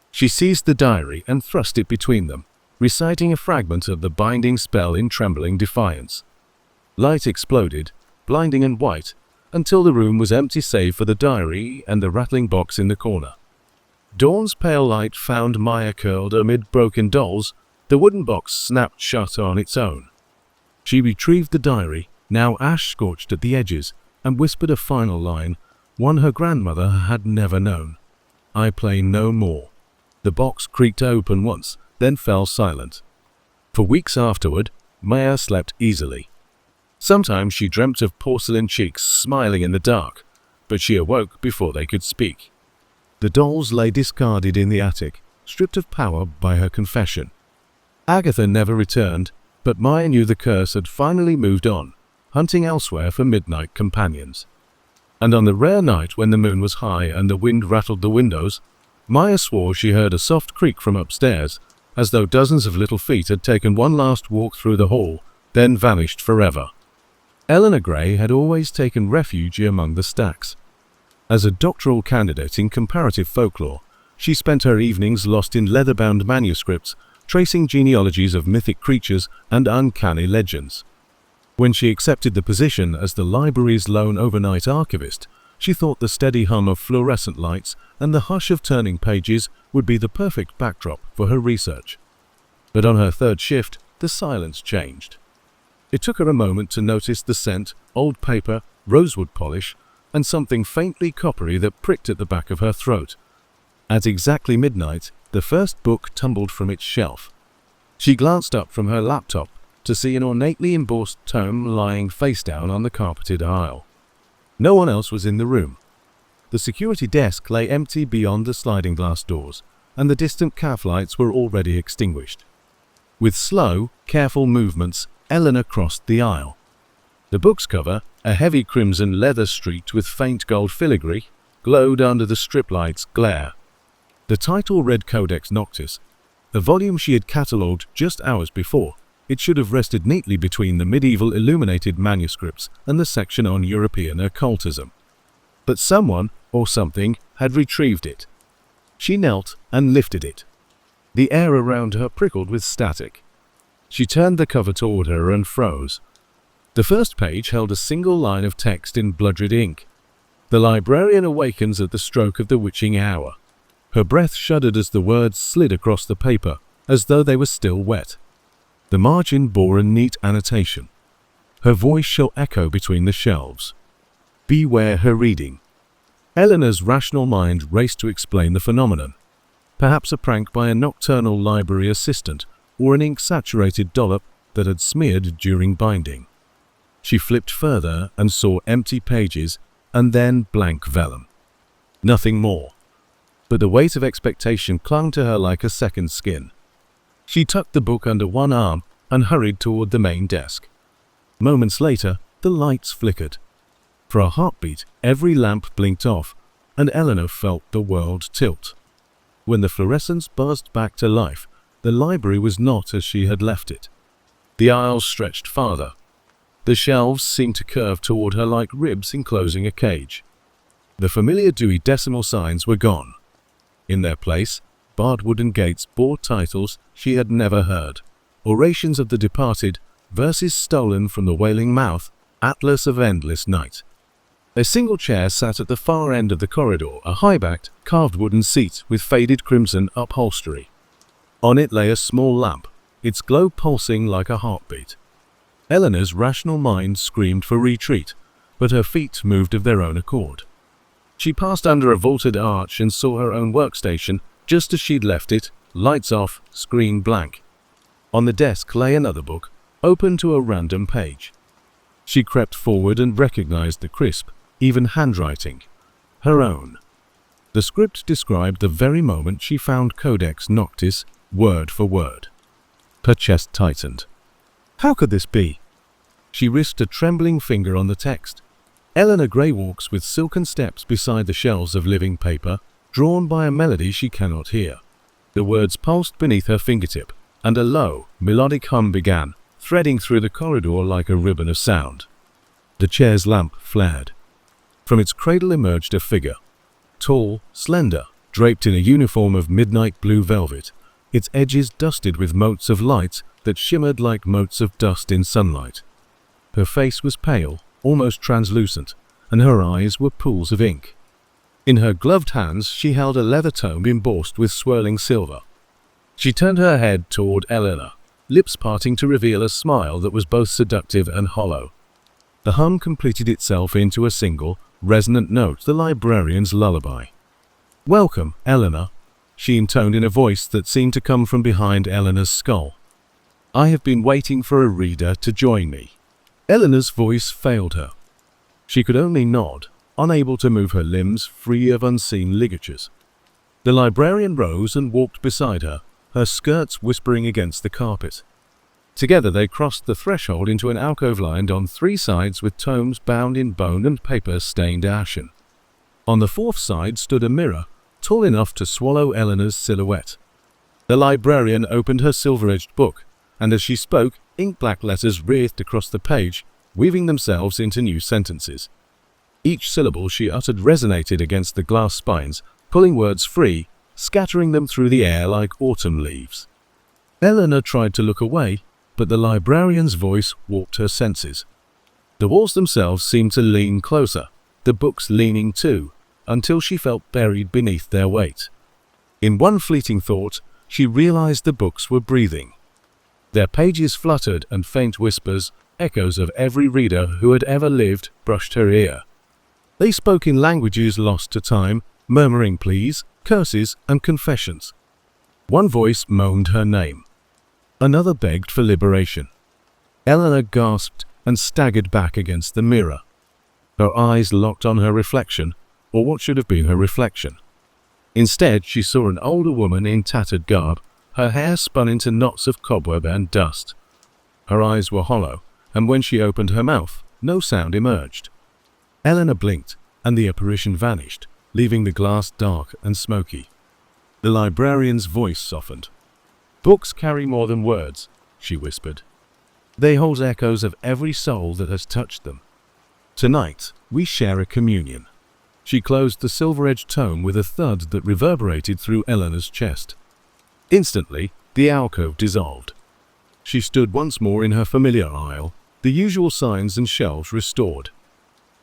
She seized the diary and thrust it between them, reciting a fragment of the binding spell in trembling defiance. Light exploded, blinding and white, until the room was empty save for the diary and the rattling box in the corner. Dawn's pale light found Maya curled amid broken dolls. The wooden box snapped shut on its own. She retrieved the diary, now ash-scorched at the edges, and whispered a final line, one her grandmother had never known. I play no more. The box creaked open once, then fell silent. For weeks afterward, Maya slept easily. Sometimes she dreamt of porcelain cheeks smiling in the dark, but she awoke before they could speak. The dolls lay discarded in the attic, stripped of power by her confession. Agatha never returned, but Maya knew the curse had finally moved on, hunting elsewhere for midnight companions. And on the rare night when the moon was high and the wind rattled the windows, Maya swore she heard a soft creak from upstairs, as though dozens of little feet had taken one last walk through the hall, then vanished forever. Eleanor Gray had always taken refuge among the stacks. As a doctoral candidate in comparative folklore, she spent her evenings lost in leather-bound manuscripts, tracing genealogies of mythic creatures and uncanny legends. When she accepted the position as the library's lone overnight archivist, she thought the steady hum of fluorescent lights and the hush of turning pages would be the perfect backdrop for her research. But on her third shift, the silence changed. It took her a moment to notice the scent, old paper, rosewood polish, and something faintly coppery that pricked at the back of her throat. At exactly midnight, the first book tumbled from its shelf. She glanced up from her laptop to see an ornately embossed tome lying face down on the carpeted aisle. No one else was in the room. The security desk lay empty beyond the sliding glass doors, and the distant calf lights were already extinguished. With slow, careful movements, Eleanor crossed the aisle. The book's cover, a heavy crimson leather streaked with faint gold filigree, glowed under the strip light's glare. The title read Codex Noctis, a volume she had catalogued just hours before. It should have rested neatly between the medieval illuminated manuscripts and the section on European occultism. But someone, or something, had retrieved it. She knelt and lifted it. The air around her prickled with static. She turned the cover toward her and froze. The first page held a single line of text in blood-red ink. The librarian awakens at the stroke of the witching hour. Her breath shuddered as the words slid across the paper, as though they were still wet. The margin bore a neat annotation. Her voice shall echo between the shelves. Beware her reading. Eleanor's rational mind raced to explain the phenomenon. Perhaps a prank by a nocturnal library assistant, or an ink-saturated dollop that had smeared during binding. She flipped further and saw empty pages, and then blank vellum. Nothing more. But the weight of expectation clung to her like a second skin. She tucked the book under one arm and hurried toward the main desk. Moments later, the lights flickered. For a heartbeat, every lamp blinked off, and Eleanor felt the world tilt. When the fluorescence buzzed back to life, the library was not as she had left it. The aisles stretched farther. The shelves seemed to curve toward her like ribs enclosing a cage. The familiar Dewey Decimal signs were gone. In their place, barred wooden gates bore titles she had never heard. Orations of the Departed, Verses Stolen from the Wailing Mouth, Atlas of Endless Night. A single chair sat at the far end of the corridor, a high-backed, carved wooden seat with faded crimson upholstery. On it lay a small lamp, its glow pulsing like a heartbeat. Eleanor's rational mind screamed for retreat, but her feet moved of their own accord. She passed under a vaulted arch and saw her own workstation, just as she'd left it, lights off, screen blank. On the desk lay another book, open to a random page. She crept forward and recognized the crisp, even handwriting. Her own. The script described the very moment she found Codex Noctis, word for word. Her chest tightened. How could this be? She risked a trembling finger on the text. Eleanor Gray walks with silken steps beside the shelves of living paper, drawn by a melody she cannot hear. The words pulsed beneath her fingertip, and a low, melodic hum began, threading through the corridor like a ribbon of sound. The chair's lamp flared. From its cradle emerged a figure. Tall, slender, draped in a uniform of midnight blue velvet, its edges dusted with motes of light that shimmered like motes of dust in sunlight. Her face was pale, almost translucent, and her eyes were pools of ink. In her gloved hands she held a leather tome embossed with swirling silver. She turned her head toward Eleanor, lips parting to reveal a smile that was both seductive and hollow. The hum completed itself into a single, resonant note, the librarian's lullaby. "Welcome, Eleanor," she intoned in a voice that seemed to come from behind Eleanor's skull. "I have been waiting for a reader to join me." Eleanor's voice failed her. She could only nod, unable to move her limbs free of unseen ligatures. The librarian rose and walked beside her, her skirts whispering against the carpet. Together they crossed the threshold into an alcove lined on 3 sides with tomes bound in bone and paper stained ashen. On the 4th side stood a mirror, tall enough to swallow Eleanor's silhouette. The librarian opened her silver-edged book, and as she spoke, ink-black letters wreathed across the page, weaving themselves into new sentences. Each syllable she uttered resonated against the glass spines, pulling words free, scattering them through the air like autumn leaves. Eleanor tried to look away, but the librarian's voice warped her senses. The walls themselves seemed to lean closer, the books leaning too, until she felt buried beneath their weight. In one fleeting thought, she realized the books were breathing. Their pages fluttered, and faint whispers, echoes of every reader who had ever lived, brushed her ear. They spoke in languages lost to time, murmuring pleas, curses, and confessions. One voice moaned her name. Another begged for liberation. Eleanor gasped and staggered back against the mirror. Her eyes locked on her reflection, or what should have been her reflection. Instead, she saw an older woman in tattered garb, her hair spun into knots of cobweb and dust. Her eyes were hollow, and when she opened her mouth, no sound emerged. Eleanor blinked, and the apparition vanished, leaving the glass dark and smoky. The librarian's voice softened. "Books carry more than words," she whispered. "They hold echoes of every soul that has touched them. Tonight, we share a communion." She closed the silver-edged tome with a thud that reverberated through Eleanor's chest. Instantly, the alcove dissolved. She stood once more in her familiar aisle, the usual signs and shelves restored.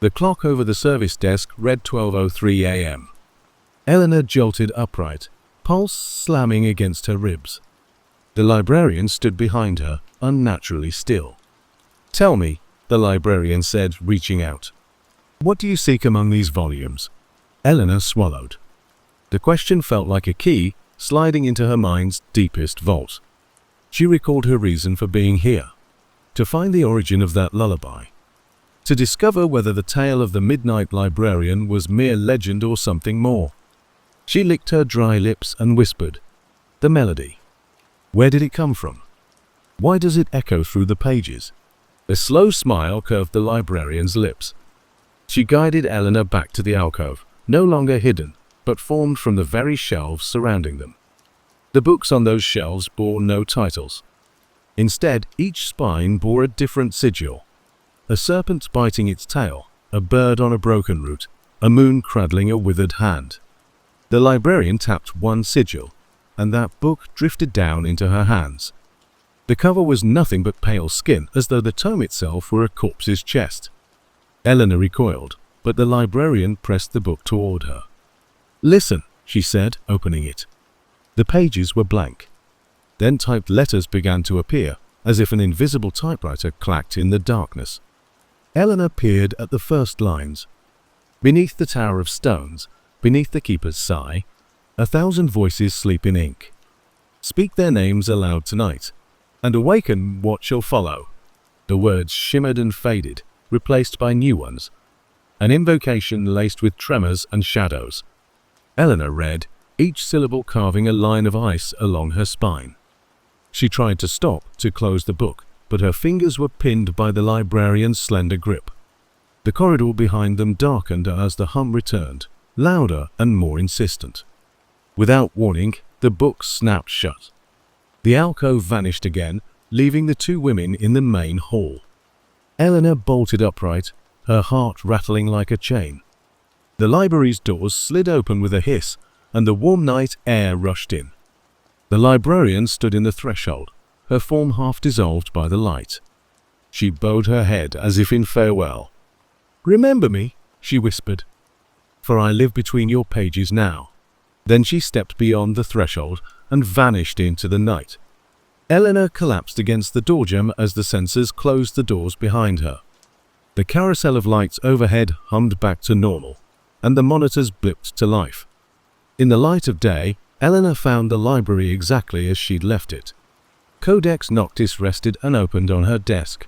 The clock over the service desk read 12:03 a.m. Eleanor jolted upright, pulse slamming against her ribs. The librarian stood behind her, unnaturally still. "Tell me," the librarian said, reaching out. "What do you seek among these volumes?" Eleanor swallowed. The question felt like a key sliding into her mind's deepest vault. She recalled her reason for being here: to find the origin of that lullaby, to discover whether the tale of the midnight librarian was mere legend or something more. She licked her dry lips and whispered, "The melody. Where did it come from? Why does it echo through the pages?" A slow smile curved the librarian's lips. She guided Eleanor back to the alcove, no longer hidden, but formed from the very shelves surrounding them. The books on those shelves bore no titles. Instead, each spine bore a different sigil: a serpent biting its tail, a bird on a broken root, a moon cradling a withered hand. The librarian tapped one sigil, and that book drifted down into her hands. The cover was nothing but pale skin, as though the tome itself were a corpse's chest. Eleanor recoiled, but the librarian pressed the book toward her. "Listen," she said, opening it. The pages were blank. Then typed letters began to appear, as if an invisible typewriter clacked in the darkness. Eleanor peered at the first lines. "Beneath the tower of stones, beneath the keeper's sigh, 1,000 voices sleep in ink. Speak their names aloud tonight, and awaken what shall follow." The words shimmered and faded, replaced by new ones, an invocation laced with tremors and shadows. Eleanor read, each syllable carving a line of ice along her spine. She tried to stop, to close the book, but her fingers were pinned by the librarian's slender grip. The corridor behind them darkened as the hum returned, louder and more insistent. Without warning, the book snapped shut. The alcove vanished again, leaving the 2 women in the main hall. Eleanor bolted upright, her heart rattling like a chain. The library's doors slid open with a hiss, and the warm night air rushed in. The librarian stood in the threshold, her form half dissolved by the light. She bowed her head as if in farewell. "Remember me," she whispered, "for I live between your pages now." Then she stepped beyond the threshold and vanished into the night. Eleanor collapsed against the doorjamb as the sensors closed the doors behind her. The carousel of lights overhead hummed back to normal, and the monitors blipped to life. In the light of day, Eleanor found the library exactly as she'd left it. Codex Noctis rested unopened on her desk.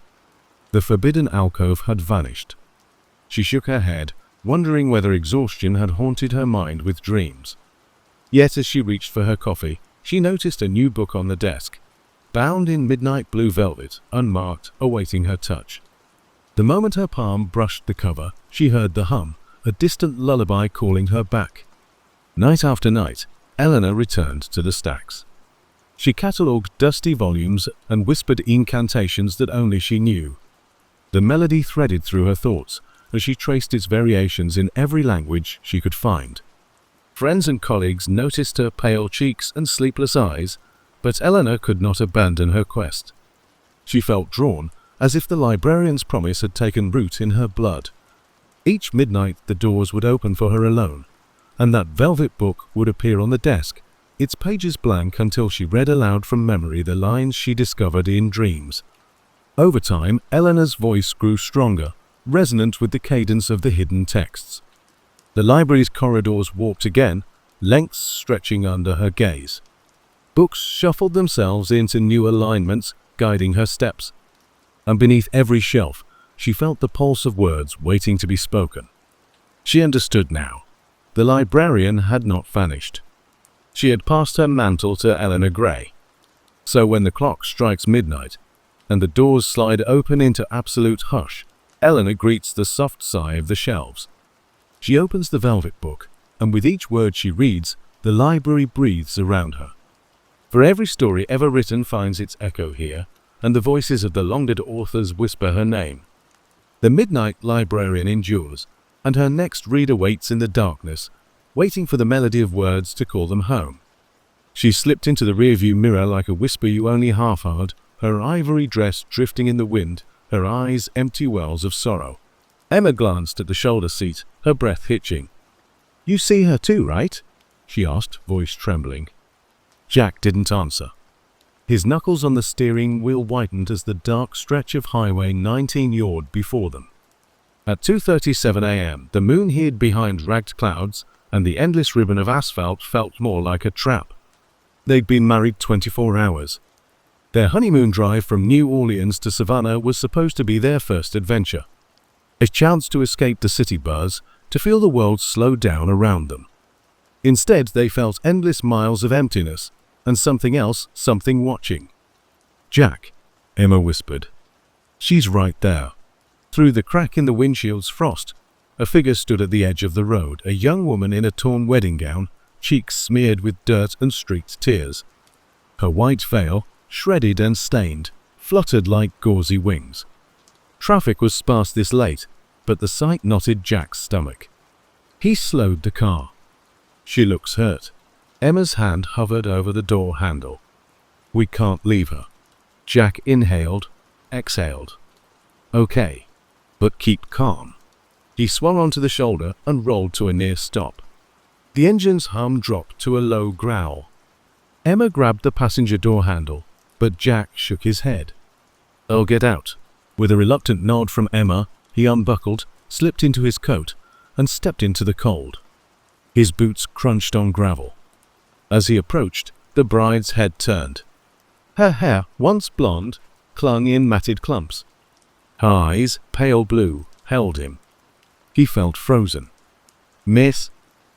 The forbidden alcove had vanished. She shook her head, wondering whether exhaustion had haunted her mind with dreams. Yet as she reached for her coffee, she noticed a new book on the desk, bound in midnight blue velvet, unmarked, awaiting her touch. The moment her palm brushed the cover, she heard the hum, a distant lullaby calling her back. Night after night, Eleanor returned to the stacks. She catalogued dusty volumes and whispered incantations that only she knew. The melody threaded through her thoughts as she traced its variations in every language she could find. Friends and colleagues noticed her pale cheeks and sleepless eyes, but Eleanor could not abandon her quest. She felt drawn, as if the librarian's promise had taken root in her blood. Each midnight the doors would open for her alone, and that velvet book would appear on the desk, its pages blank until she read aloud from memory the lines she discovered in dreams. Over time, Eleanor's voice grew stronger, resonant with the cadence of the hidden texts. The library's corridors warped again, lengths stretching under her gaze. Books shuffled themselves into new alignments, guiding her steps. And beneath every shelf, she felt the pulse of words waiting to be spoken. She understood now. The librarian had not vanished. She had passed her mantle to Eleanor Gray. So when the clock strikes midnight, and the doors slide open into absolute hush, Eleanor greets the soft sigh of the shelves. She opens the velvet book, and with each word she reads, the library breathes around her. For every story ever written finds its echo here, and the voices of the long-dead authors whisper her name. The midnight librarian endures, and her next reader waits in the darkness, waiting for the melody of words to call them home. She slipped into the rearview mirror like a whisper you only half heard, her ivory dress drifting in the wind, her eyes empty wells of sorrow. Emma glanced at the shoulder seat, her breath hitching. "You see her too, right?" she asked, voice trembling. Jack didn't answer. His knuckles on the steering wheel whitened as the dark stretch of Highway 19 yawned before them. At 2:37 a.m., the moon hid behind ragged clouds, and the endless ribbon of asphalt felt more like a trap. They'd been married 24 hours. Their honeymoon drive from New Orleans to Savannah was supposed to be their first adventure. A chance to escape the city buzz, to feel the world slow down around them. Instead, they felt endless miles of emptiness, and something else, something watching. "Jack," Emma whispered. "She's right there." Through the crack in the windshield's frost, a figure stood at the edge of the road, a young woman in a torn wedding gown, cheeks smeared with dirt and streaked tears. Her white veil, shredded and stained, fluttered like gauzy wings. Traffic was sparse this late, but the sight knotted Jack's stomach. He slowed the car. "She looks hurt." Emma's hand hovered over the door handle. "We can't leave her." Jack inhaled, exhaled. "Okay, but keep calm." He swung onto the shoulder and rolled to a near stop. The engine's hum dropped to a low growl. Emma grabbed the passenger door handle, but Jack shook his head. "I'll get out." With a reluctant nod from Emma, he unbuckled, slipped into his coat, and stepped into the cold. His boots crunched on gravel. As he approached, the bride's head turned. Her hair, once blonde, clung in matted clumps. Her eyes, pale blue, held him. He felt frozen. "Miss,"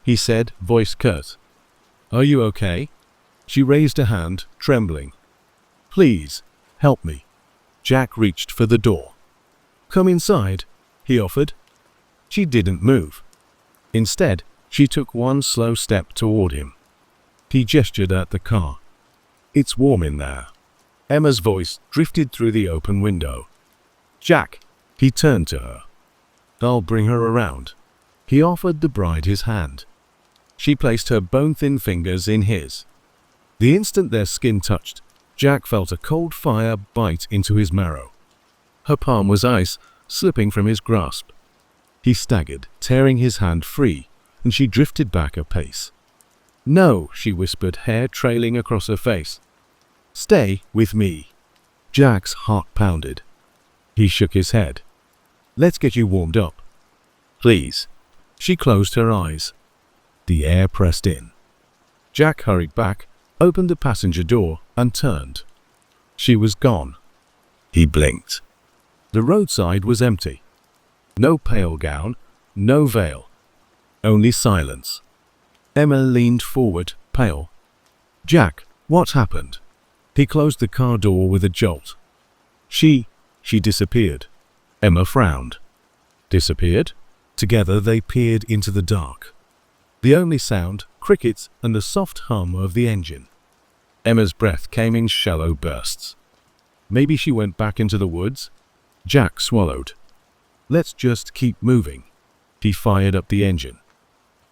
he said, voice curt. "Are you okay?" She raised a hand, trembling. "Please, help me." Jack reached for the door. "Come inside," he offered. She didn't move. Instead, she took one slow step toward him. He gestured at the car. "It's warm in there." Emma's voice drifted through the open window. "Jack," he turned to her. "I'll bring her around." He offered the bride his hand. She placed her bone-thin fingers in his. The instant their skin touched, Jack felt a cold fire bite into his marrow. Her palm was ice, slipping from his grasp. He staggered, tearing his hand free, and she drifted back a pace. "No," she whispered, hair trailing across her face. "Stay with me." Jack's heart pounded. He shook his head. "Let's get you warmed up." "Please." She closed her eyes. The air pressed in. Jack hurried back, opened the passenger door, and turned. She was gone. He blinked. The roadside was empty. No pale gown, no veil. Only silence. Emma leaned forward, pale. "Jack, what happened?" He closed the car door with a jolt. She disappeared. Emma frowned. Disappeared? Together they peered into the dark. The only sound, crickets and the soft hum of the engine. Emma's breath came in shallow bursts. Maybe she went back into the woods? Jack swallowed. "Let's just keep moving." He fired up the engine.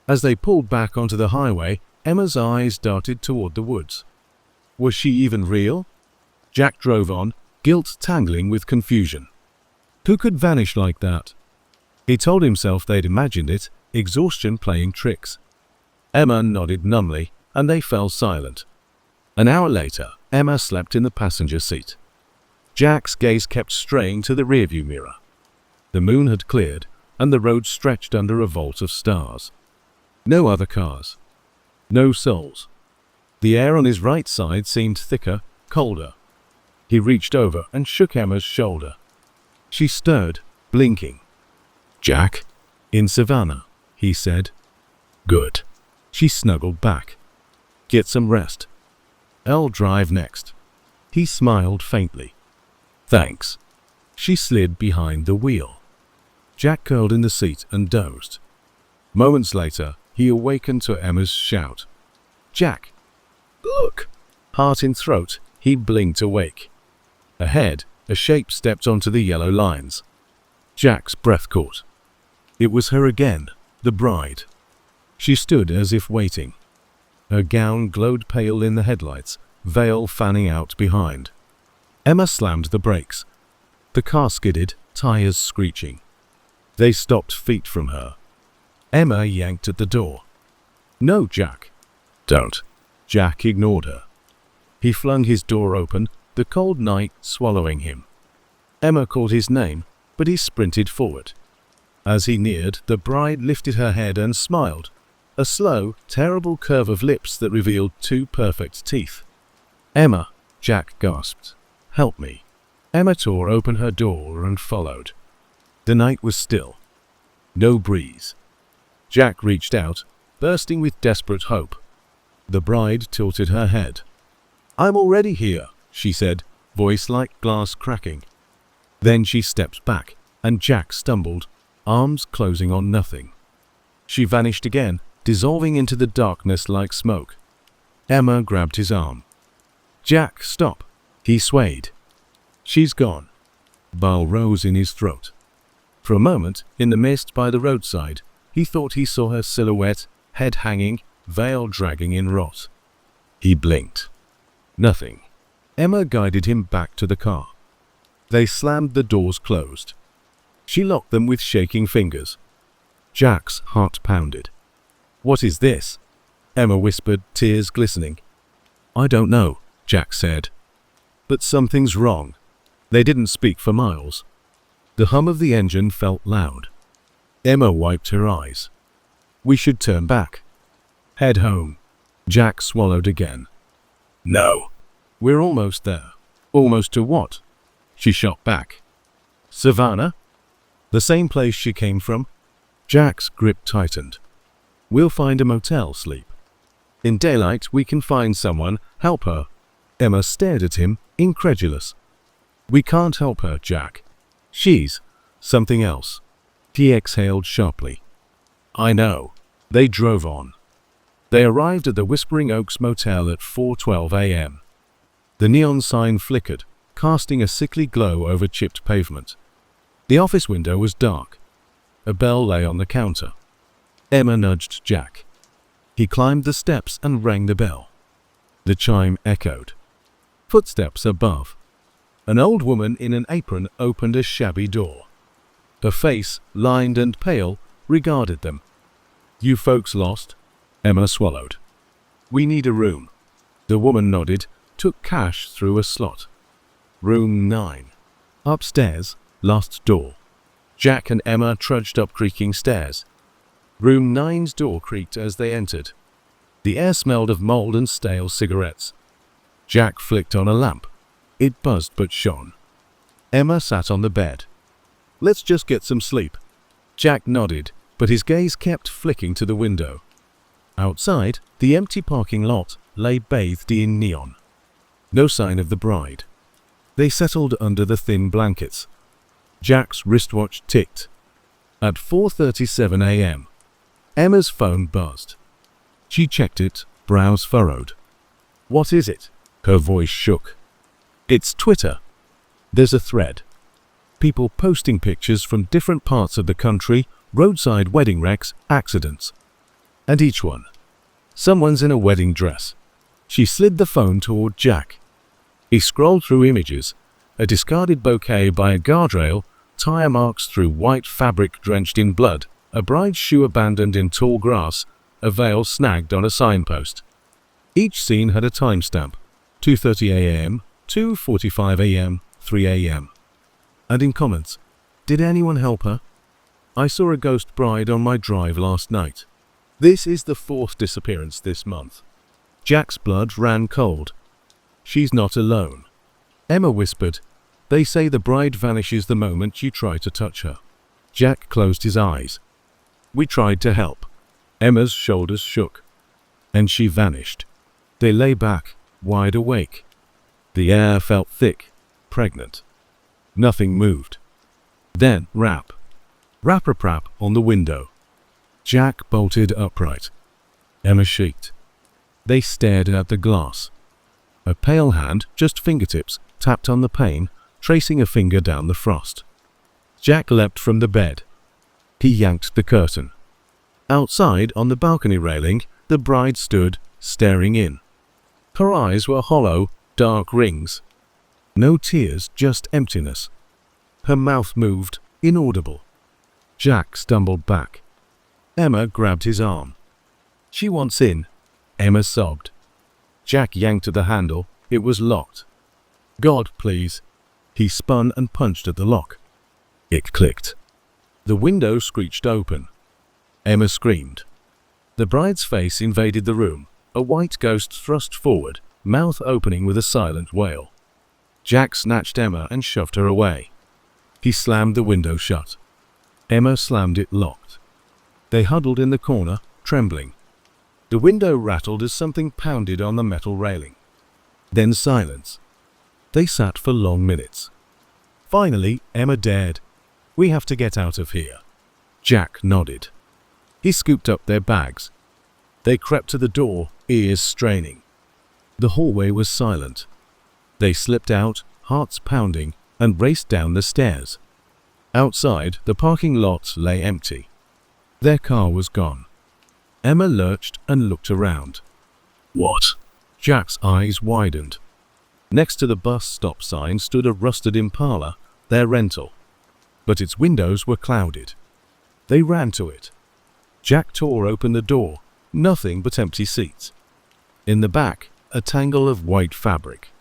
As they pulled back onto the highway, Emma's eyes darted toward the woods. Was she even real? Jack drove on, guilt tangling with confusion. Who could vanish like that? He told himself they'd imagined it, exhaustion playing tricks. Emma nodded numbly, and they fell silent. An hour later, Emma slept in the passenger seat. Jack's gaze kept straying to the rearview mirror. The moon had cleared, and the road stretched under a vault of stars. No other cars. No souls. The air on his right side seemed thicker, colder. He reached over and shook Emma's shoulder. She stirred, blinking. "Jack?" "In Savannah," he said. "Good." She snuggled back. "Get some rest. I'll drive next." He smiled faintly. "Thanks." She slid behind the wheel. Jack curled in the seat and dozed. Moments later, he awakened to Emma's shout. "Jack! Look!" Heart in throat, he blinked awake. Ahead, a shape stepped onto the yellow lines. Jack's breath caught. It was her again, the bride. She stood as if waiting. Her gown glowed pale in the headlights, veil fanning out behind. Emma slammed the brakes. The car skidded, tires screeching. They stopped feet from her. Emma yanked at the door. "No, Jack." "Don't." Jack ignored her. He flung his door open, the cold night swallowing him. Emma called his name, but he sprinted forward. As he neared, the bride lifted her head and smiled, a slow, terrible curve of lips that revealed two perfect teeth. "Emma," Jack gasped. "Help me." Emma tore open her door and followed. The night was still. No breeze. Jack reached out, bursting with desperate hope. The bride tilted her head. "I'm already here," she said, voice like glass cracking. Then she stepped back, and Jack stumbled, arms closing on nothing. She vanished again, dissolving into the darkness like smoke. Emma grabbed his arm. "Jack, stop." He swayed. "She's gone." Bile rose in his throat. For a moment, in the mist by the roadside, he thought he saw her silhouette, head hanging, veil dragging in rot. He blinked. Nothing. Emma guided him back to the car. They slammed the doors closed. She locked them with shaking fingers. Jack's heart pounded. "What is this?" Emma whispered, tears glistening. "I don't know," Jack said. "But something's wrong." They didn't speak for miles. The hum of the engine felt loud. Emma wiped her eyes. "We should turn back. Head home." Jack swallowed again. "No." "We're almost there." "Almost to what?" She shot back. "Savannah?" "The same place she came from?" Jack's grip tightened. "We'll find a motel, sleep. In daylight we can find someone, help her." Emma stared at him, incredulous. "We can't help her, Jack. She's something else." He exhaled sharply. "I know." They drove on. They arrived at the Whispering Oaks Motel at 4:12 a.m. The neon sign flickered, casting a sickly glow over chipped pavement. The office window was dark. A bell lay on the counter. Emma nudged Jack. He climbed the steps and rang the bell. The chime echoed. Footsteps above. An old woman in an apron opened a shabby door. Her face, lined and pale, regarded them. "You folks lost?" Emma swallowed. "We need a room." The woman nodded, took cash through a slot. "Room 9. Upstairs, last door." Jack and Emma trudged up creaking stairs. Room 9's door creaked as they entered. The air smelled of mold and stale cigarettes. Jack flicked on a lamp. It buzzed but shone. Emma sat on the bed. "Let's just get some sleep." Jack nodded, but his gaze kept flicking to the window. Outside, the empty parking lot lay bathed in neon. No sign of the bride. They settled under the thin blankets. Jack's wristwatch ticked. At 4:37 a.m., Emma's phone buzzed. She checked it, brows furrowed. "What is it?" Her voice shook. "It's Twitter. There's a thread. People posting pictures from different parts of the country, roadside wedding wrecks, accidents. And each one, someone's in a wedding dress." She slid the phone toward Jack. He scrolled through images: a discarded bouquet by a guardrail, tire marks through white fabric drenched in blood, a bride's shoe abandoned in tall grass, a veil snagged on a signpost. Each scene had a timestamp: 2:30 a.m., 2:45 a.m., 3 a.m. And in comments, "Did anyone help her? I saw a ghost bride on my drive last night." This is the 4th disappearance this month. Jack's blood ran cold. "She's not alone," Emma whispered. "They say the bride vanishes the moment you try to touch her." Jack closed his eyes. "We tried to help." Emma's shoulders shook. "And she vanished." They lay back, wide awake. The air felt thick, pregnant. Nothing moved. Then rap. Rap-rap-rap on the window. Jack bolted upright. Emma shrieked. They stared at the glass. A pale hand, just fingertips, tapped on the pane, tracing a finger down the frost. Jack leapt from the bed. He yanked the curtain. Outside, on the balcony railing, the bride stood, staring in. Her eyes were hollow, dark rings. No tears, just emptiness. Her mouth moved, inaudible. Jack stumbled back. Emma grabbed his arm. "She wants in," Emma sobbed. Jack yanked at the handle. It was locked. "God, please." He spun and punched at the lock. It clicked. The window screeched open. Emma screamed. The bride's face invaded the room, a white ghost thrust forward, mouth opening with a silent wail. Jack snatched Emma and shoved her away. He slammed the window shut. Emma slammed it locked. They huddled in the corner, trembling. The window rattled as something pounded on the metal railing. Then silence. They sat for long minutes. Finally, Emma dared. "We have to get out of here." Jack nodded. He scooped up their bags. They crept to the door, ears straining. The hallway was silent. They slipped out, hearts pounding, and raced down the stairs. Outside, the parking lot lay empty. Their car was gone. Emma lurched and looked around. "What?" Jack's eyes widened. Next to the bus stop sign stood a rusted Impala, their rental. But its windows were clouded. They ran to it. Jack tore open the door. Nothing but empty seats. In the back, a tangle of white fabric.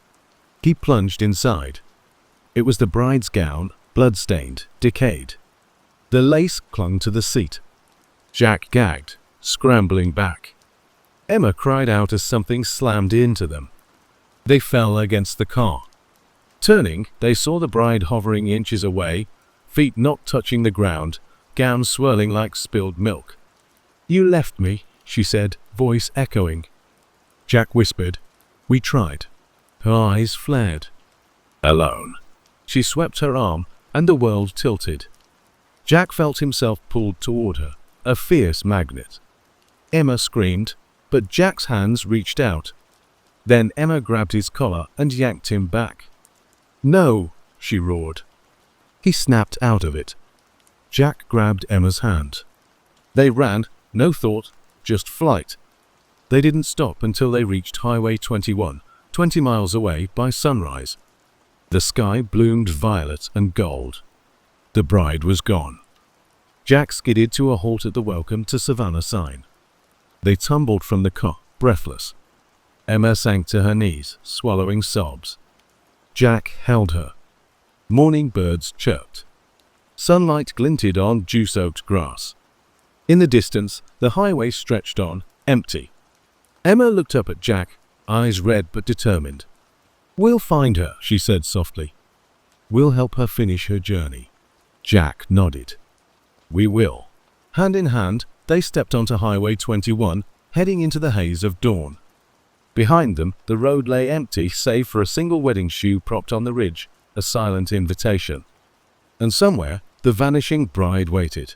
He plunged inside. It was the bride's gown, blood-stained, decayed. The lace clung to the seat. Jack gagged, scrambling back. Emma cried out as something slammed into them. They fell against the car. Turning, they saw the bride hovering inches away, feet not touching the ground, gown swirling like spilled milk. "You left me," she said, voice echoing. Jack whispered, "We tried." Her eyes flared. "Alone." She swept her arm, and the world tilted. Jack felt himself pulled toward her, a fierce magnet. Emma screamed, but Jack's hands reached out. Then Emma grabbed his collar and yanked him back. "No," she roared. He snapped out of it. Jack grabbed Emma's hand. They ran, no thought, just flight. They didn't stop until they reached Highway 21, 20 miles away by sunrise. The sky bloomed violet and gold. The bride was gone. Jack skidded to a halt at the Welcome to Savannah sign. They tumbled from the car, breathless. Emma sank to her knees, swallowing sobs. Jack held her. Morning birds chirped. Sunlight glinted on dew-soaked grass. In the distance, the highway stretched on, empty. Emma looked up at Jack, eyes red but determined. "We'll find her," she said softly. We'll help her finish her journey." Jack nodded. "We will." Hand in hand, they stepped onto Highway 21, heading into the haze of dawn. Behind them, the road lay empty save for a single wedding shoe propped on the ridge, a silent invitation. And somewhere, the vanishing bride waited.